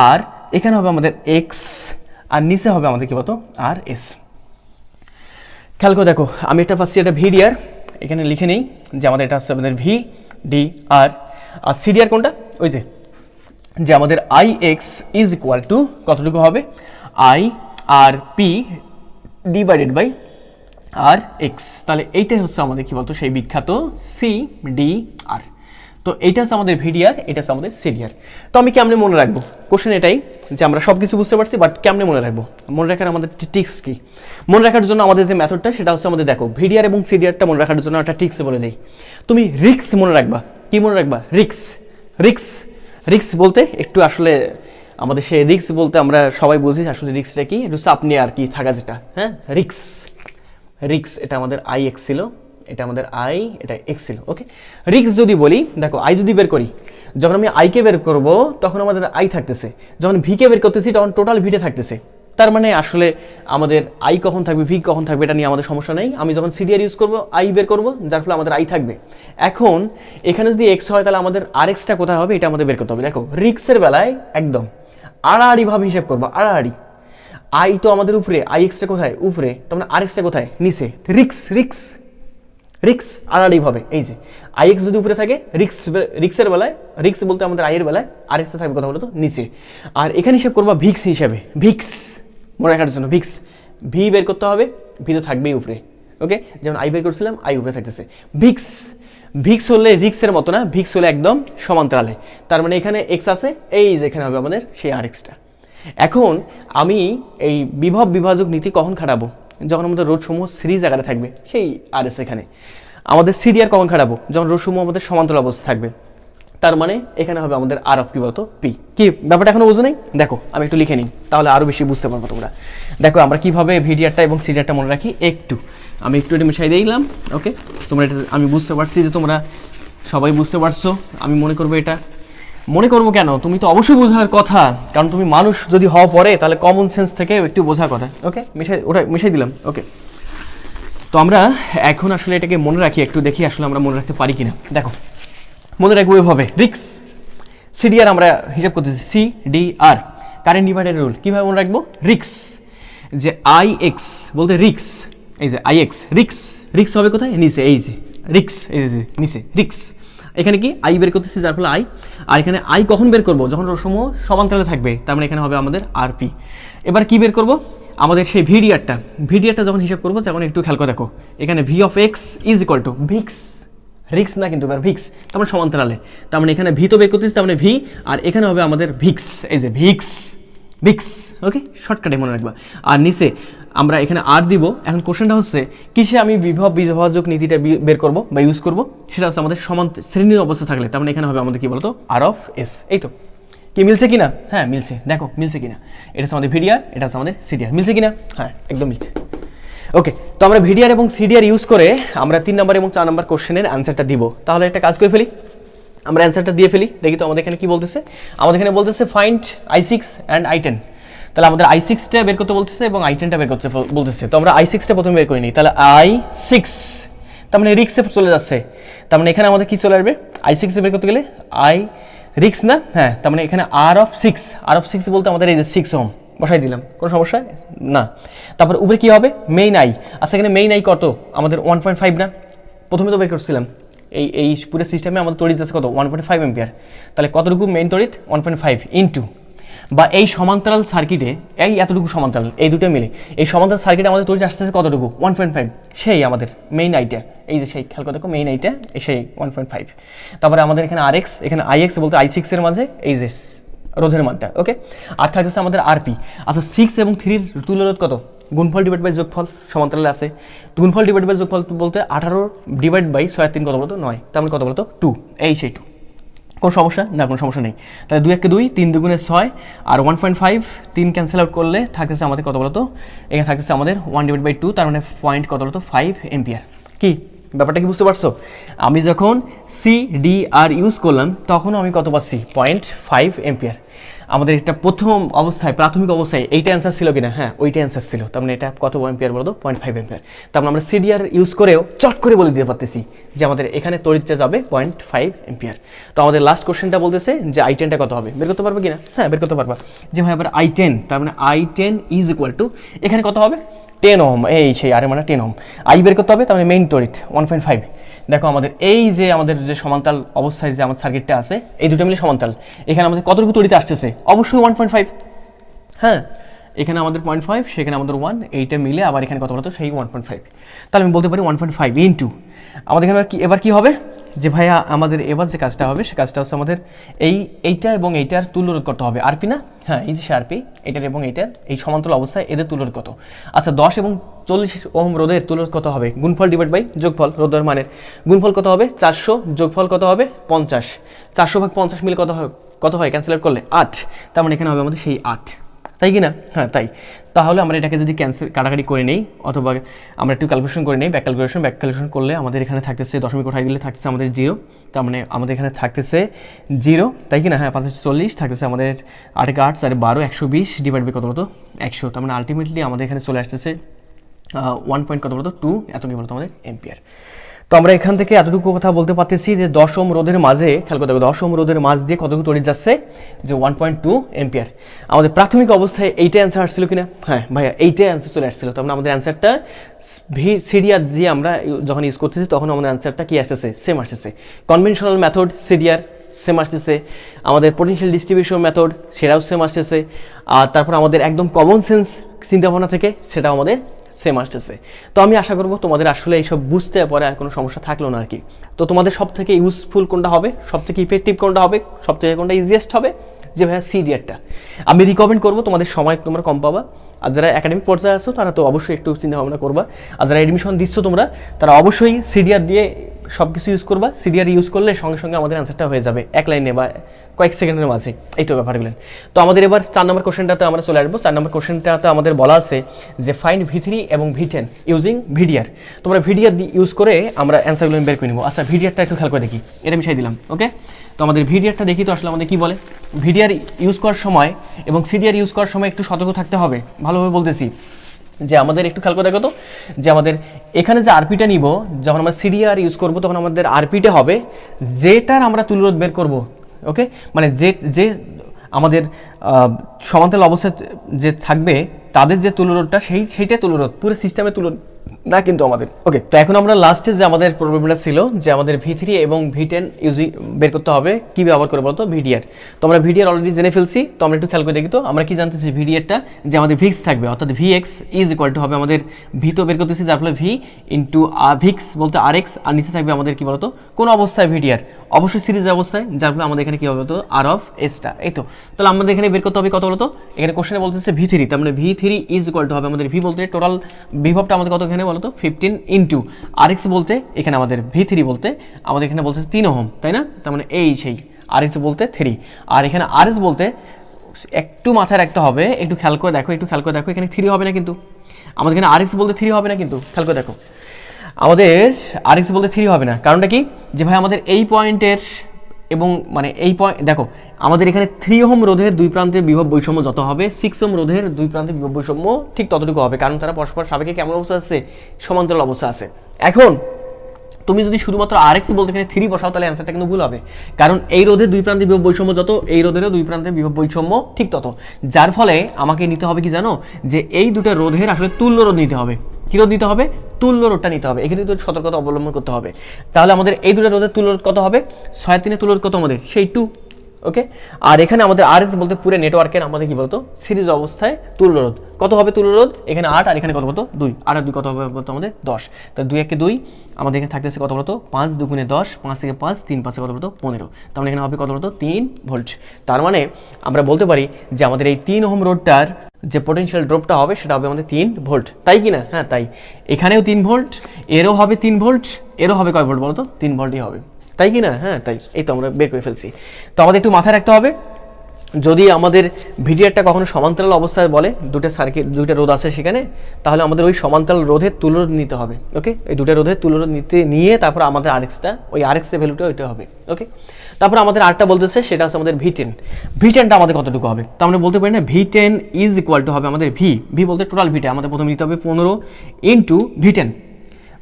আর এখানে হবে আমাদের X আর নিচে হবে আমাদের কি বলতো RS। খেয়াল করে দেখো আমি এটা পাচ্ছি, এটা VDR, এখানে লিখে নেই যে আমাদের এটা হচ্ছে আমাদের VDR। আর CDR কোনটা, ওই যে আমাদের IX ইজ ইকুয়াল টু কতটুকু হবে IRP ডিভাইডেড বাই RX। তাহলে এইটাই হচ্ছে আমাদের কি বলতো সেই বিখ্যাত CDR। তো এইটা হচ্ছে আমাদের VDR, এটা হচ্ছে আমাদের CDR। তো আমি কেমনে মনে রাখবো, কোশ্চেন এটাই যে আমরা সব কিছু বুঝতে পারছি, বাট কেমনে মনে রাখবো, মনে রাখার আমাদের ট্রিক্স কি? মনে রাখার জন্য আমাদের যে মেথডটা সেটা হচ্ছে আমাদের দেখো VDR এবং CDRটা মনে রাখার জন্য একটা ট্রিক্স বলে দেই। তুমি রিক্স মনে রাখবা। কি মনে রাখবা? রিক্স। রিক্স রিক্স বলতে একটু আসলে আমাদের সেই রিক্স বলতে আমরা সবাই বুঝি আসলে রিক্সটা কি, একটু চাপ নিয়ে আর কি থাকা যেটা, হ্যাঁ রিক্স। রিক্স এটা আমাদের আই এক্স ছিল, এটা আমাদের আই, এটা এক্স ছিল। ওকে, রিক্স যদি বলি, দেখো আই যদি বের করি, যখন আমি আইকে বের করব তখন আমাদের আই থাকতেছে, যখন ভিকে বের করতেছি তখন টোটাল ভিটে থাকতেছে। তার মানে আসলে আমাদের আই কখন থাকবে ভি কখন থাকবে এটা নিয়ে আমাদের সমস্যা নেই। আমি যখন সিডিআর ইউজ করব আই বের করব, যার ফলে আমাদের আই থাকবে। এখন এখানে যদি এক্স হয় তাহলে আমাদের আর এক্সটা কোথায় হবে এটা আমাদের বের করতে হবে। দেখো রিক্সের বেলায় একদম আড়াআড়িভাবে হিসাব করবো, আড়াআড়ি। আই তো আমাদের উপরে, আই এক্সটা কোথায় উপরে, তার মানে আর এক্সটা কোথায় নিচে। রিক্স রিক্স রিক্স আড়াআড়িভাবে, এই যে আই এক্স যদি উপরে থাকে রিক্সের বেলায়, রিক্স বলতে আমাদের আই এর বেলায় আর এক্সটা থাকবে কথা বলতো নিচে। আর এখানে হিসাব করবা ভিক্স হিসাবে, ভিক্স মনে রাখার জন্য ভিক্স, ভি বের করতে হবে, ভি তো থাকবেই উপরে। ওকে, যেমন আই বের করছিলাম আই উপরে থাকতেছে। ভিক্স, ভিক্স হলে রিক্সের মতো না, ভিক্স হলে একদম সমান্তরালে। তার মানে এখানে এক্স আছে, এই যে এখানে হবে আমাদের সেই আর এক্সটা। এখন আমি এই বিভব বিভাজক নীতি কখন খাটাবো, যখন আমাদের রোধসমূহ সিরিজ আকারে থাকবে, সেই আর এস এখানে। আমাদের সিডিআর কখন খাটাবো, যখন রোধসমূহ আমাদের সমান্তরাল অবস্থা থাকবে। তার মানে এখানে হবে আমাদের আর অফ কি বলতো পি। কি ব্যাপারটা এখনো বুঝো নাই? দেখো আমি একটু লিখে নিই, তাহলে আরও বেশি বুঝতে পারবো তোমরা। দেখো আমরা কিভাবে ভিডিআরটা এবং সিডিআরটা মনে রাখি, একটু আমি একটু এটা মিশাই দিলাম। ওকে, তোমরা এটা আমি বুঝতে পারছি যে তোমরা সবাই বুঝতে পারছো। আমি মনে করবো এটা, মনে করবো কেন, তুমি তো অবশ্যই বোঝার কথা, কারণ তুমি মানুষ যদি হওয়া পরে তাহলে কমন সেন্স থেকে একটু বোঝার কথা। ওকে, মিশাই দিলাম। ওকে, তো আমরা এখন আসলে এটাকে মনে রাখি, একটু দেখি আসলে আমরা মনে রাখতে পারি কিনা। দেখো মনে রাখবো এভাবে, রিক্স সিডিআর আমরা হিসাব করতেছি, সি ডি আর কারেন্ট ডিভাইডার রুল। কীভাবে মনে রাখবো, রিক্স যে আই এক্স বলতে রিক্স, এই যে আই এক্স রিক্স, রিক্স হবে কোথায় নিচে, এই যে রিক্স, এই যে নিচে রিক্স। এখানে কি আই বের করতেছি, যার ফলে আই। আর এখানে আই কখন বের করবো, যখন রোধসমূহ সমান্তরালে থাকবে, তার মানে এখানে হবে আমাদের আর পি। এবার কি বের করবো, আমাদের সেই ভিডিআরটা যখন হিসাব করবো তখন একটু খেয়াল করে দেখো, এখানে V of x is equal two Vicks, রিক্স না কিন্তু এবার ভিক্স, তার মানে সমান্তরালে। তার মানে এখানে ভি তো বের করতেছি, তার মানে ভি, আর এখানে হবে আমাদের ভিক্স, এই যে ভিক্স ভিক্স। ওকে, শর্টকাটে মনে রাখবা। আর নিচে আমরা এখানে আর দিব। এখন কোশ্চেনটা হচ্ছে কিসে আমি বিভব বিভাজক নীতিটা বের করব বা ইউজ করব, সেটা হচ্ছে আমাদের সমান শ্রেণীর অবস্থা থাকলে। তার মানে এখানে হবে আমাদের কি বলতো আর অফ এস। এই তো কি মিলছে কিনা? হ্যাঁ মিলছে, দেখো মিলছে কিনা। এটা হচ্ছে আমাদের ভিডিআর, এটা হচ্ছে আমাদের সিডিআর, মিলছে কিনা? হ্যাঁ একদম মিলছে। ওকে, তো আমরা ভিডিআর এবং সিডিআর ইউজ করে আমরা 3 নম্বর এবং 4 নম্বর কোশ্চেনের অ্যান্সারটা দিব। তাহলে একটা কাজ করে ফেলি, আমরা অ্যান্সারটা দিয়ে ফেলি। দেখি তো আমাদের এখানে কি বলতেছে। আমাদের এখানে বলতেছে ফাইন্ড i6 অ্যান্ড i10। তাহলে আমাদের i6টা বের করতে বলতেছে এবং i10টা বের করতে বলতেছে। তো আমরা i6টা প্রথমে বের করে নিই। তাহলে i6, তার মানে রিক্সে চলে যাচ্ছে, তার মানে এখানে আমাদের কি চলে আসবে, i6 বের করতে গেলে i রিক্স না, হ্যাঁ, তার মানে এখানে আর অফ 6 বলতে আমাদের এই যে 6 ওহম বসাই দিলাম, কোনো সমস্যা না। তারপর উপরে কি হবে, মেইন আই। আচ্ছা এখানে মেইন আই কত আমাদের 1.5 না, প্রথমে তো বের করছিলাম। এই পুরো সিস্টেমে আমাদের তড়িৎ আছে কত 1.5 এম্পিয়ার। তাহলে কতটুকু মেইন তড়িৎ 1.5 ইন্টু, বা এই সমান্তরাল সার্কিটে এই এতটুকু সমান্তরাল, এই দুটো মিলে এই সমান্তরাল সার্কিটে আমাদের তড়িৎ আসতেছে কতটুকু 1.5, সেই আমাদের মেইন আইটা, এই যে সেই খেয়াল করে দেখো মেইন আইটা সেই 1.5। তারপরে আমাদের এখানে আর এক্স, এখানে আই এক্স বলতে i6 এর মাঝে এই যে রোধের মানটা। ওকে, আর থাকতেছে আমাদের আরপি। আচ্ছা 6 এবং 3-র তুল্যরোধ কত, গুণফল ডিভাইড বাই যোগফল, সমান্তরালে আছে। গুণফল ডিভাইড বাই যোগফল বলতে 18 ডিভাইড বাই 6/3 কত বলতো 9, তার মানে কত বলতো 2, এই সেই 2। কোনো সমস্যা না, কোনো সমস্যা নেই। তাহলে 2 × 2 3 × 2 = 6 আর 1.5 3 ক্যান্সেল আউট করলে থাকতেছে আমাদের কত বলতো, এখানে থাকতেছে আমাদের 1/2, তার মানে পয়েন্ট কত বলতো 5 এম্পিয়ার। কি ব্যাপারটা কি বুঝতে পারছো? আমি যখন সিডিআর ইউজ করলাম তখনও আমি কত পাচ্ছি 0.5 এম্পিয়ার। আমাদের এটা প্রথম অবস্থায় প্রাথমিক অবস্থায় এইটা অ্যান্সার ছিল কিনা, হ্যাঁ ওইটা অ্যান্সার ছিল। তার মানে এটা কত এম্পিয়ার বলতো 0.5 এম্পিয়ার। তার মানে আমরা সিডিআর ইউজ করেও চট করে বলে দিতে পারতেছি যে আমাদের এখানে তড়িৎটা যাবে 0.5 এম্পিয়ার। তো আমাদের লাস্ট কোশ্চেনটা বলতেছে যে i10টা কত হবে, বের করতে পারবে কিনা? হ্যাঁ বের করতে পারবা। যে ভাই আবার i10, তার মানে i10 ইজ ইকুয়াল টু এখানে কত হবে 10 ওহম, এই সেই আরে মানে 10 ওহম। আই বের করতে হবে, তার মানে মেইন তড়িৎ 1.5। দেখো আমাদের এই যে আমাদের যে সমান্তরাল অবস্থায় যে আমাদের সার্কিটটা আছে এই দুটো মিলে সমান্তরাল, এখানে আমাদের কতটুকু তড়িৎ আসতেছে অবশ্যই 1.5। হ্যাঁ এখানে আমাদের 0.5, সেখানে আমাদের 1, এইটা মিলে আবার এখানে কত বলতো সেই 1.5। তাহলে আমি বলতে পারি 1.5 ইন্টু আমাদের এখানে এবার কি হবে যে ভাইয়া আমাদের এবার যে কাজটা হবে সে কাজটা হচ্ছে আমাদের এইটা এবং এইটার তুল্যরোধ করতে হবে, আরপি না, হ্যাঁ এই যে সে আরপি, এটার এবং এইটার এই সমান্তরাল অবস্থায় এদের তুল্যরোধ কত। আচ্ছা 10 এবং 40 ওহম রোধের তুল্যরোধ কত হবে, গুণফল ডিভাইড বাই যোগফল, রোধের মানের গুণফল কত হবে 400, যোগফল কত হবে 50, 400/50 মিলে কত হবে কত হয় ক্যান্সেল আউট করলে 8, তার মানে এখানে হবে আমাদের সেই 8, তাই কি না? হ্যাঁ তাই। তাহলে আমরা এটাকে যদি কাটাকাটি করে নেই অথবা আমরা একটু ক্যালকুলেশন করে নেই, ব্যাক ক্যালকুলেশন করলে আমাদের এখানে থাকতেছে দশমিক উঠাই দিলে থাকতেছে আমাদের 0, তার মানে আমাদের এখানে থাকতেছে 0, তাই কি না? হ্যাঁ 5 40 থাকতেছে আমাদের 8 8 4 12 120 ডিভাইড বাই কত বলতো 100, তার মানে আলটিমেটলি আমাদের এখানে চলে আসতেছে 1 পয়েন্ট কত বলতো 2 এত কি বলতো আমাদের এম্পিয়ার। তো আমরা এখান থেকে এতটুকু কথা বলতে পারতেছি যে 10 ওহম রোধের মাঝে খেয়াল করে দেখো 10 ওহম রোধের মাঝ দিয়ে কতটুকু তড়িৎ যাচ্ছে যে 1.2 এম্পিয়ার। আমাদের প্রাথমিক অবস্থায় এইটা অ্যান্সার আসছিল কিনা? হ্যাঁ ভাইয়া এইটাই অ্যান্সার চলে আসছিল। তার মানে আমাদের অ্যান্সারটা সিডিআর যে আমরা যখন ইউজ করতেছি তখন আমাদের অ্যান্সারটা কি আসতেছে? সেম আসতেছে। কনভেনশনাল মেথড সিডিআর সেম আসতেছে, আমাদের পোটেনশিয়াল ডিস্ট্রিবিউশন মেথড সেটাও সেম আসতেছে, আর তারপর আমাদের একদম কমন সেন্স চিন্তাভাবনা থেকে সেটাও আমাদের সেম আসতেছে। তো আমি আশা করবো তোমাদের আসলে এইসব বুঝতে পরে আর কোনো সমস্যা থাকলো না আর কি। তো তোমাদের সব থেকে ইউজফুল কোনটা হবে, সব থেকে ইফেক্টিভ কোনটা হবে, সব থেকে কোনটা ইজিয়েস্ট হবে? যে ভাইয়া সিডিআরটা। আমি রিকমেন্ড করবো, তোমাদের সময় তোমরা কম পাবা, আর যারা একাডেমিক পর্যায়ে আছো তারা তো অবশ্যই একটু চিন্তা ভাবনা করবা, আর যারা এডমিশন দিচ্ছ তোমরা তারা অবশ্যই সিডিআর দিয়ে সব কিছু ইউজ করবা। সিডিআর ইউজ করলে সঙ্গে সঙ্গে আমাদের অ্যান্সারটা হয়ে যাবে এক লাইনে বা কয়েক সেকেন্ডের মাঝে, এইটা ব্যাপারগুলো। তো আমাদের এবার 4 নম্বর কোশ্চেনটাতে আমরা চলে আসবো। 4 নম্বর কোশ্চেনটাতে আমাদের বলা আছে যে ফাইন্ড V3 এবং V10 ইউজিং ভিডিআর। তোমরা ভিডিআর ইউজ করে আমরা অ্যান্সারগুলো বের করে নিব। আচ্ছা ভিডিআরটা একটু খেয়াল করে দেখি, এটা মিশাই দিলাম, ওকে। তো আমাদের ভিডিআরটা দেখি তো আসলে আমাদের কি বলে। ভিডিআর ইউজ করার সময় এবং সিডিআর ইউজ করার সময় একটু সতর্ক থাকতে হবে, ভালোভাবে বলতেছি যে আমাদের একটু খেয়াল করে দেখো তো যে আমাদের এখানে যে আরপিটা নিব, যখন আমরা সিডিআর ইউজ করব তখন আমাদের আরপিটা হবে যেটার আমরা তুল্যরোধ বের করব, ওকে। মানে যে আমাদের সমান্তরাল অবস্থায় যে থাকবে তাদের যে তুল্যরোধটা সেইটা তুল্যরোধ, পুরো সিস্টেমে তুল্যরোধ না কিন্তু আমাদের, ওকে। তো এখন আমরা লাস্টে যে আমাদের প্রবলেমটা ছিল যে আমাদের V3 এবং V10 ইউজিং বের করতে হবে কি ব্যবহার করে বলতো? ভিডিআর। তো আমরা ভিডিআর অলরেডি জেনে ফেলছি, তো আমরা একটু খেয়াল করে দেখি তো আমরা কি জানতেছি ভিডিআরটা যে আমাদের ভিক্স থাকবে, অর্থাৎ Vx ইজ ইকুয়াল টু হবে আমাদের ভি তো বের করতেছি, যার ফলে ভি ইন্টু ভিক্স বলতে Rx, আর নিচে থাকবে আমাদের কি বলতো কোন অবস্থায় ভিডিআর, অবশ্যই সিরিজ অবস্থায়, যার ফলে আমাদের এখানে কি হবে তো আর অফ এসটা, এই তো। তাহলে আমাদের এখানে বের করতে হবে কত বলতো, এখানে কোশ্চেনে বলতেছে V3, তার মানে V3 ইজ ইকুয়াল টু হবে আমাদের ভি বলতে টোটাল বিভবটা আমাদের কত এখানে বলতো 15 ইন্টু Rx বলতে এখানে আমাদের V3 বলতে আমাদের এখানে বলতে 3 ওহম, তাই না? তার মানে এই সেই Rx বলতে 3, আর এখানে Rs বলতে একটু মাথায় রাখতে হবে, একটু খেয়াল করে দেখো, এখানে 3 হবে না কিন্তু আমাদের এখানে Rx বলতে 3 হবে না কিন্তু, খেয়াল করে দেখো আমাদের Rx বলতে 3 হবে না। কারণটা কি যে ভাই আমাদের এই পয়েন্টের এবং মানে এই পয়েন্ট দেখো আমাদের এখানে 3 ওহম রোধের দুই প্রান্তের বিভব বৈষম্য যত হবে 6 ওহম রোধের দুই প্রান্তের বিভব বৈষম্য ঠিক ততটুকু হবে, কারণ তারা পরস্পর সাপেক্ষে কেমন অবস্থা আছে? সমান্তরাল অবস্থা আছে। এখন তুমি যদি শুধুমাত্র Rx বলতে এখানে 3 বসাও তাহলে অ্যান্সারটা কিন্তু ভুল হবে, কারণ এই রোধের দুই প্রান্তের বিভব বৈষম্য যত এই রোধেরও দুই প্রান্তের বিভব বৈষম্য ঠিক তত, যার ফলে আমাকে নিতে হবে কি জানো, যে এই দুটো রোধের আসলে তুল্য রোধ নিতে হবে। কি রোধ নিতে হবে? তুল্য রোধটা নিতে হবে। এখানে তো সতর্কতা অবলম্বন করতে হবে। তাহলে আমাদের এই দুটো রোধের তুল্য রোধ কত হবে? 6 3 তুল্য রোধ কত আমাদের? সেই 2, ওকে। আর এখানে আমাদের Rs বলতে পুরো নেটওয়ার্কের আমাদের কি বলতো সিরিজ অবস্থায় তুল্য রোধ কত হবে? তুল্য রোধ এখানে 8 আর এখানে কত বলতো 2, 8 আর 2 কত হবে বলতো আমাদের 10। তাহলে 2 1 2 আমাদের এখানে থাকতেছে কত বলতো 5 2 গুণে 10, 5 থেকে 5 3 5 কত বলতো 15, তার মানে এখানে হবে কত বলতো 3 ভোল্ট। তার মানে আমরা বলতে পারি যে আমাদের এই 3 ওহম রোধটার যে পোটেনশিয়াল ড্রপটা হবে সেটা হবে আমাদের 3 ভোল্ট, তাই কি না? হ্যাঁ তাই। এখানেও 3 ভোল্ট, এরও হবে 3 ভোল্ট, এরও হবে কয় ভোল্ট বলতো? 3 ভোল্টই হবে, তাই কি না? হ্যাঁ তাই। এই তো আমরা বের করে ফেলছি। তো আমাদের একটু মাথায় রাখতে হবে যদি আমাদের ভিডিআরটা কখনো সমান্তরাল অবস্থায় বলে দুটো সার্কিট দুটো রোধ আছে সেখানে, তাহলে আমাদের ওই সমান্তরাল রোধের তুল্যরোধ নিতে হবে, ওকে। এই দুটো রোধের তুল্যরোধ নিয়ে তারপর আমাদের আরএক্সটা ওই আরএক্স এর ভ্যালুটা ওইটা হবে, ওকে। তারপর আমাদের আরটা বলতেছে সেটা হচ্ছে আমাদের V10। V10টা আমাদের কতটুকু হবে? তো আমরা বলতে পারি না V10 ইজ ইকুয়াল টু হবে আমাদের ভি বলতে টোটাল ভিটা আমাদের প্রথমে নিতে হবে 15 ইন্টু V10।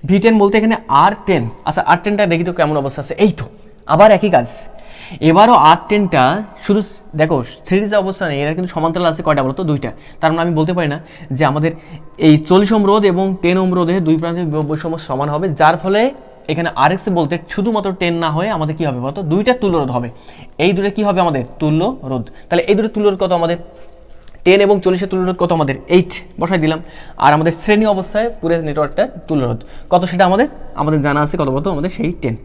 V10 বলতে এখানে R10। আচ্ছা R10টা দেখি তো কেমন অবস্থা আছে, এই তো আবার একই কাজ। এবারও R10টা শুধু দেখো সিরিজ অবস্থা নেই, এরা কিন্তু সমান্তরাল আছে কয়টা বলতো? 2টা। তার মানে আমি বলতে পারি না যে আমাদের এই 40 ওহম রোধ এবং 10 ওহম রোধের দুই প্রান্তের বিভব বৈষম্য সমান হবে, যার ফলে এখানে Rx বলতে শুধুমাত্র 10 না হয়ে আমাদের কি হবে বলতো? দুইটা তুল্য রোধ হবে। এই দুটো কি হবে আমাদের? তুল্য রোধ। তাহলে এই দুটো তুল্য রোধ কত আমাদের? 10 এবং 40 তুল্য রোধ কত আমাদের? 8 বসাই দিলাম। আর আমাদের শ্রেণী অবস্থায় পুরো নেটওয়ার্কটা তুল্য রোধ কত সেটা আমাদের জানা আছে কত বলতো? আমাদের সেই 10।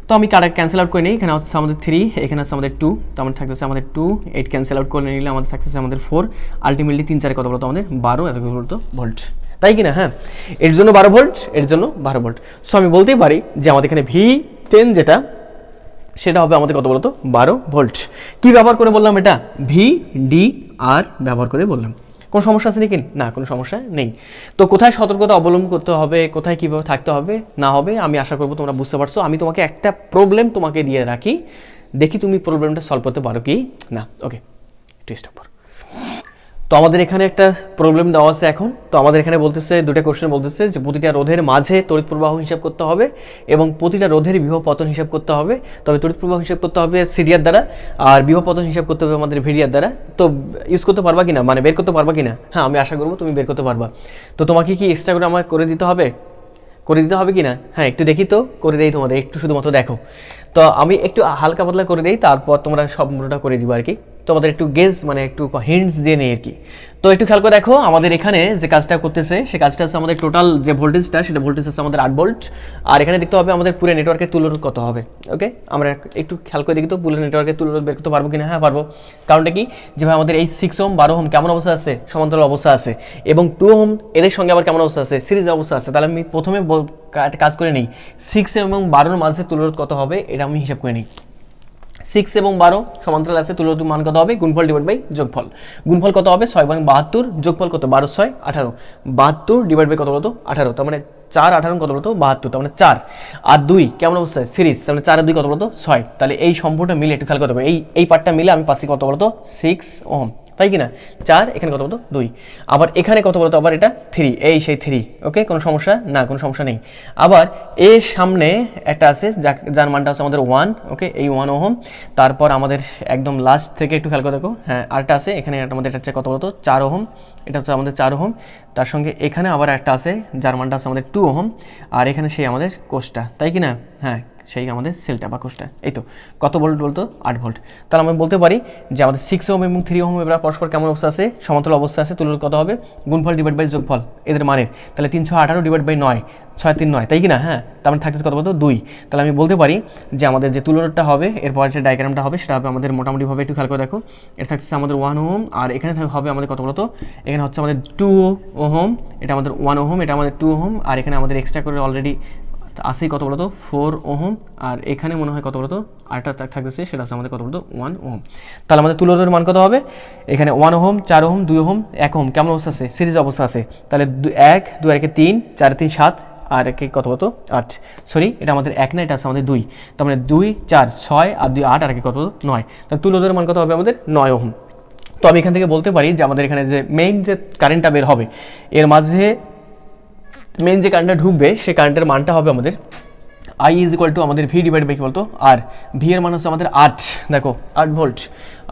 তো আমি কারেক্ট ক্যান্সেল আউট করে নিই, এখানে হচ্ছে আমাদের 3, এখানে হচ্ছে আমাদের 2, তো আমাদের থাকতেছে আমাদের 2, 8 ক্যান্সেল আউট করে নিলে আমাদের থাকতেছে আমাদের 4, আলটিমেটলি 3 4 কত বলতো আমাদের 12 এত বলতো ভোল্ট, তাই কি না? হ্যাঁ, এর জন্য 12 ভোল্ট, এর জন্য 12 ভোল্ট। সো আমি বলতেই পারি যে আমাদের এখানে V10 যেটা সেটা হবে আমাদের কত বলতো 12 ভোল্ট। কি ব্যবহার করে বললাম এটা? VDR ব্যবহার করে বললাম। কোনো সমস্যা আছে নাকি? না, কোনো সমস্যা নেই। তো কোথায় সতর্কতা অবলম্বন করতে হবে, কোথায় কীভাবে থাকতে হবে না হবে, আমি আশা করবো তোমরা বুঝতে পারছো। আমি তোমাকে একটা প্রবলেম তোমাকে দিয়ে রাখি, দেখি তুমি প্রবলেমটা সলভ করতে পারো কি না। ওকে, টেস্ট নাম্বার। তো আমাদের এখানে একটা প্রবলেম দেওয়া আছে এখন। তো আমাদের এখানে বলতেছে, দুটো কোশ্চেন বলতেছে যে প্রতিটা রোধের মাঝে তড়িৎ প্রবাহ হিসাব করতে হবে এবং প্রতিটা রোধের বিভব পতন হিসাব করতে হবে। তবে তড়িৎ প্রবাহ হিসাব করতে হবে সিডিআর দ্বারা, আর বিভব পতন হিসাব করতে হবে আমাদের ভিডিআর দ্বারা। তো ইউজ করতে পারবা কিনা, মানে বের করতে পারবা কিনা? হ্যাঁ, আমি আশা করবো তুমি বের করতে পারবা। তো তোমাকে কি এক্সট্রা করে আমার করে দিতে হবে, করে দিতে হবে কি না? হ্যাঁ, একটু দেখি তো, করে দেই তোমাদের, একটু শুধুমাত্র দেখো। তো আমি একটু হালকা পাতলা করে দিই, তারপর তোমরা সম্পূর্ণটা করে দিবা আর কি। তোমাদের একটু গেস, মানে একটু হিন্টস দিয়ে নেই আর কি। তো একটু খেয়াল করে দেখো, আমাদের এখানে যে কাজটা করতেছে সে কাজটা হচ্ছে আমাদের টোটাল যে ভোল্টেজটা, সেটা ভোল্টেজ হচ্ছে আমাদের 8 ভোল্ট। আর এখানে দেখতে হবে আমাদের পুরো নেটওয়ার্কের তুলরোধ কত হবে। ওকে, আমরা একটু খেয়াল করে দেখি তো পুরো নেটওয়ার্কের তুলরোধ বের করতে পারবো কিনা। হ্যাঁ, পারবো। কারণটা কি, যে ভাই আমাদের এই 6 ওহম 12 ওহম কেমন অবস্থা আছে? সমান্তরাল অবস্থা আছে। এবং 2 ওহম এদের সঙ্গে আবার কেমন অবস্থা আছে? সিরিজ অবস্থা আছে। তাহলে আমি প্রথমে কাজ করে নিই, 6 এবং 12 মাঝে তুলরোধ কত হবে এটা আমি হিসাব করে নিই। 6 এবং 12 সমান্তরাল আছে, তুলরোধ মান কত হবে? গুণফল ডিভাইড বাই যোগফল। গুণফল কত হবে? 6 এবং 72, যোগফল কত? 12 6 18। 72 ডিভাইড বাই কত বলতো? 18। তার মানে 4 18 কত বলতো? 72। তার মানে 4 আর 2 কেমন অবস্থায়? সিরিজ। তার মানে 4 আর 2 কত বলতো? 6। তাহলে এই সম্পূর্ণটা মিলে একটু খেয়াল করতে হবে, এই পার্টটা মিলে আমি পাচ্ছি কত বলতো? 6 ওহম, তাই কি না? 4, এখানে কত বলতো? 2। আবার এখানে কত বলতো? আবার এটা 3, এই সেই 3। ওকে, কোনো সমস্যা না, কোনো সমস্যা নেই। আবার এর সামনে একটা আছে যার মানটা হচ্ছে আমাদের 1। ওকে, এই 1 ওহম। তারপর আমাদের একদম লাস্ট থেকে একটু খেয়াল করে দেখো, হ্যাঁ আরেকটা আছে এখানে, আমাদের এটা হচ্ছে কত বলতো? 4 ওহম। এটা হচ্ছে আমাদের 4 ওহম। তার সঙ্গে এখানে আবার একটা আছে যার মানটা আছে আমাদের 2 ওহম। আর এখানে সেই আমাদের কোষটা, তাই কি না? হ্যাঁ, সেই আমাদের সেলটা বা কোষটা। এই তো কত ভোল্ট বলতো? 8 ভোল্ট। তাহলে আমরা বলতে পারি যে আমাদের 6 ওহম এবং 3 ওহম এবার পরস্পর কেমন অবস্থা আছে? সমান্তরাল অবস্থা আছে। তুলরোধ কত হবে? গুণফল ডিভাইড বাই যোগফল এদের মানের। তাহলে 318 ডিভাইড বাই 9, 6 3 9, তাই কি না? হ্যাঁ, তার মানে থাকতেছে কত বলতো? 2। তাহলে আমি বলতে পারি যে আমাদের যে তুলরোধটা হবে, এরপর যে ডায়াগ্রামটা হবে সেটা হবে আমাদের মোটামুটিভাবে একটু খেয়াল করে দেখো। এটা থাকতেছে আমাদের 1 ওহম, আর এখানে হবে আমাদের কত বলতো? এখানে হচ্ছে আমাদের 2 ওহম, এটা আমাদের 1 ওহম, এটা আমাদের 2 ওহম, আর এখানে আমাদের এক্সট্রা করে অলরেডি আসেই কত বলতো? 4 ওহম। আর এখানে মনে হয় কত বলতো? আরেকটা থাকতেছে, সেটা হচ্ছে আমাদের কত বলতো? 1 ওহম। তাহলে আমাদের তুলরোধের মান কত হবে? এখানে 1 ওহম, 4 ওহম, 2 ওহম, 1 ওহম কেমন অবস্থা আছে? সিরিজ অবস্থা আছে। তাহলে 1 2 আর 3, 4 3 7, আর একে কত বলতো? 8। সরি, এটা আমাদের 1 না, এটা আছে আমাদের 2। তার মানে 2 4 6 আর 2 8, আর একে কত বলতো? 9। তাহলে তুলরোধের মান কত হবে আমাদের? 9 ওহম। তো আমি এখান থেকে বলতে পারি যে আমাদের এখানে যে মেইন যে কারেন্টটা বের হবে, এর মাঝে মেইন যে কারেন্টটা ঢুকবে সেই কারেন্টের মানটা হবে আমাদের I ইজ ইকুয়াল টু আমাদের ভি ডিভাইড বাই কি বলতো? আর ভি এর মান হচ্ছে আমাদের 8, দেখো 8 ভোল্ট।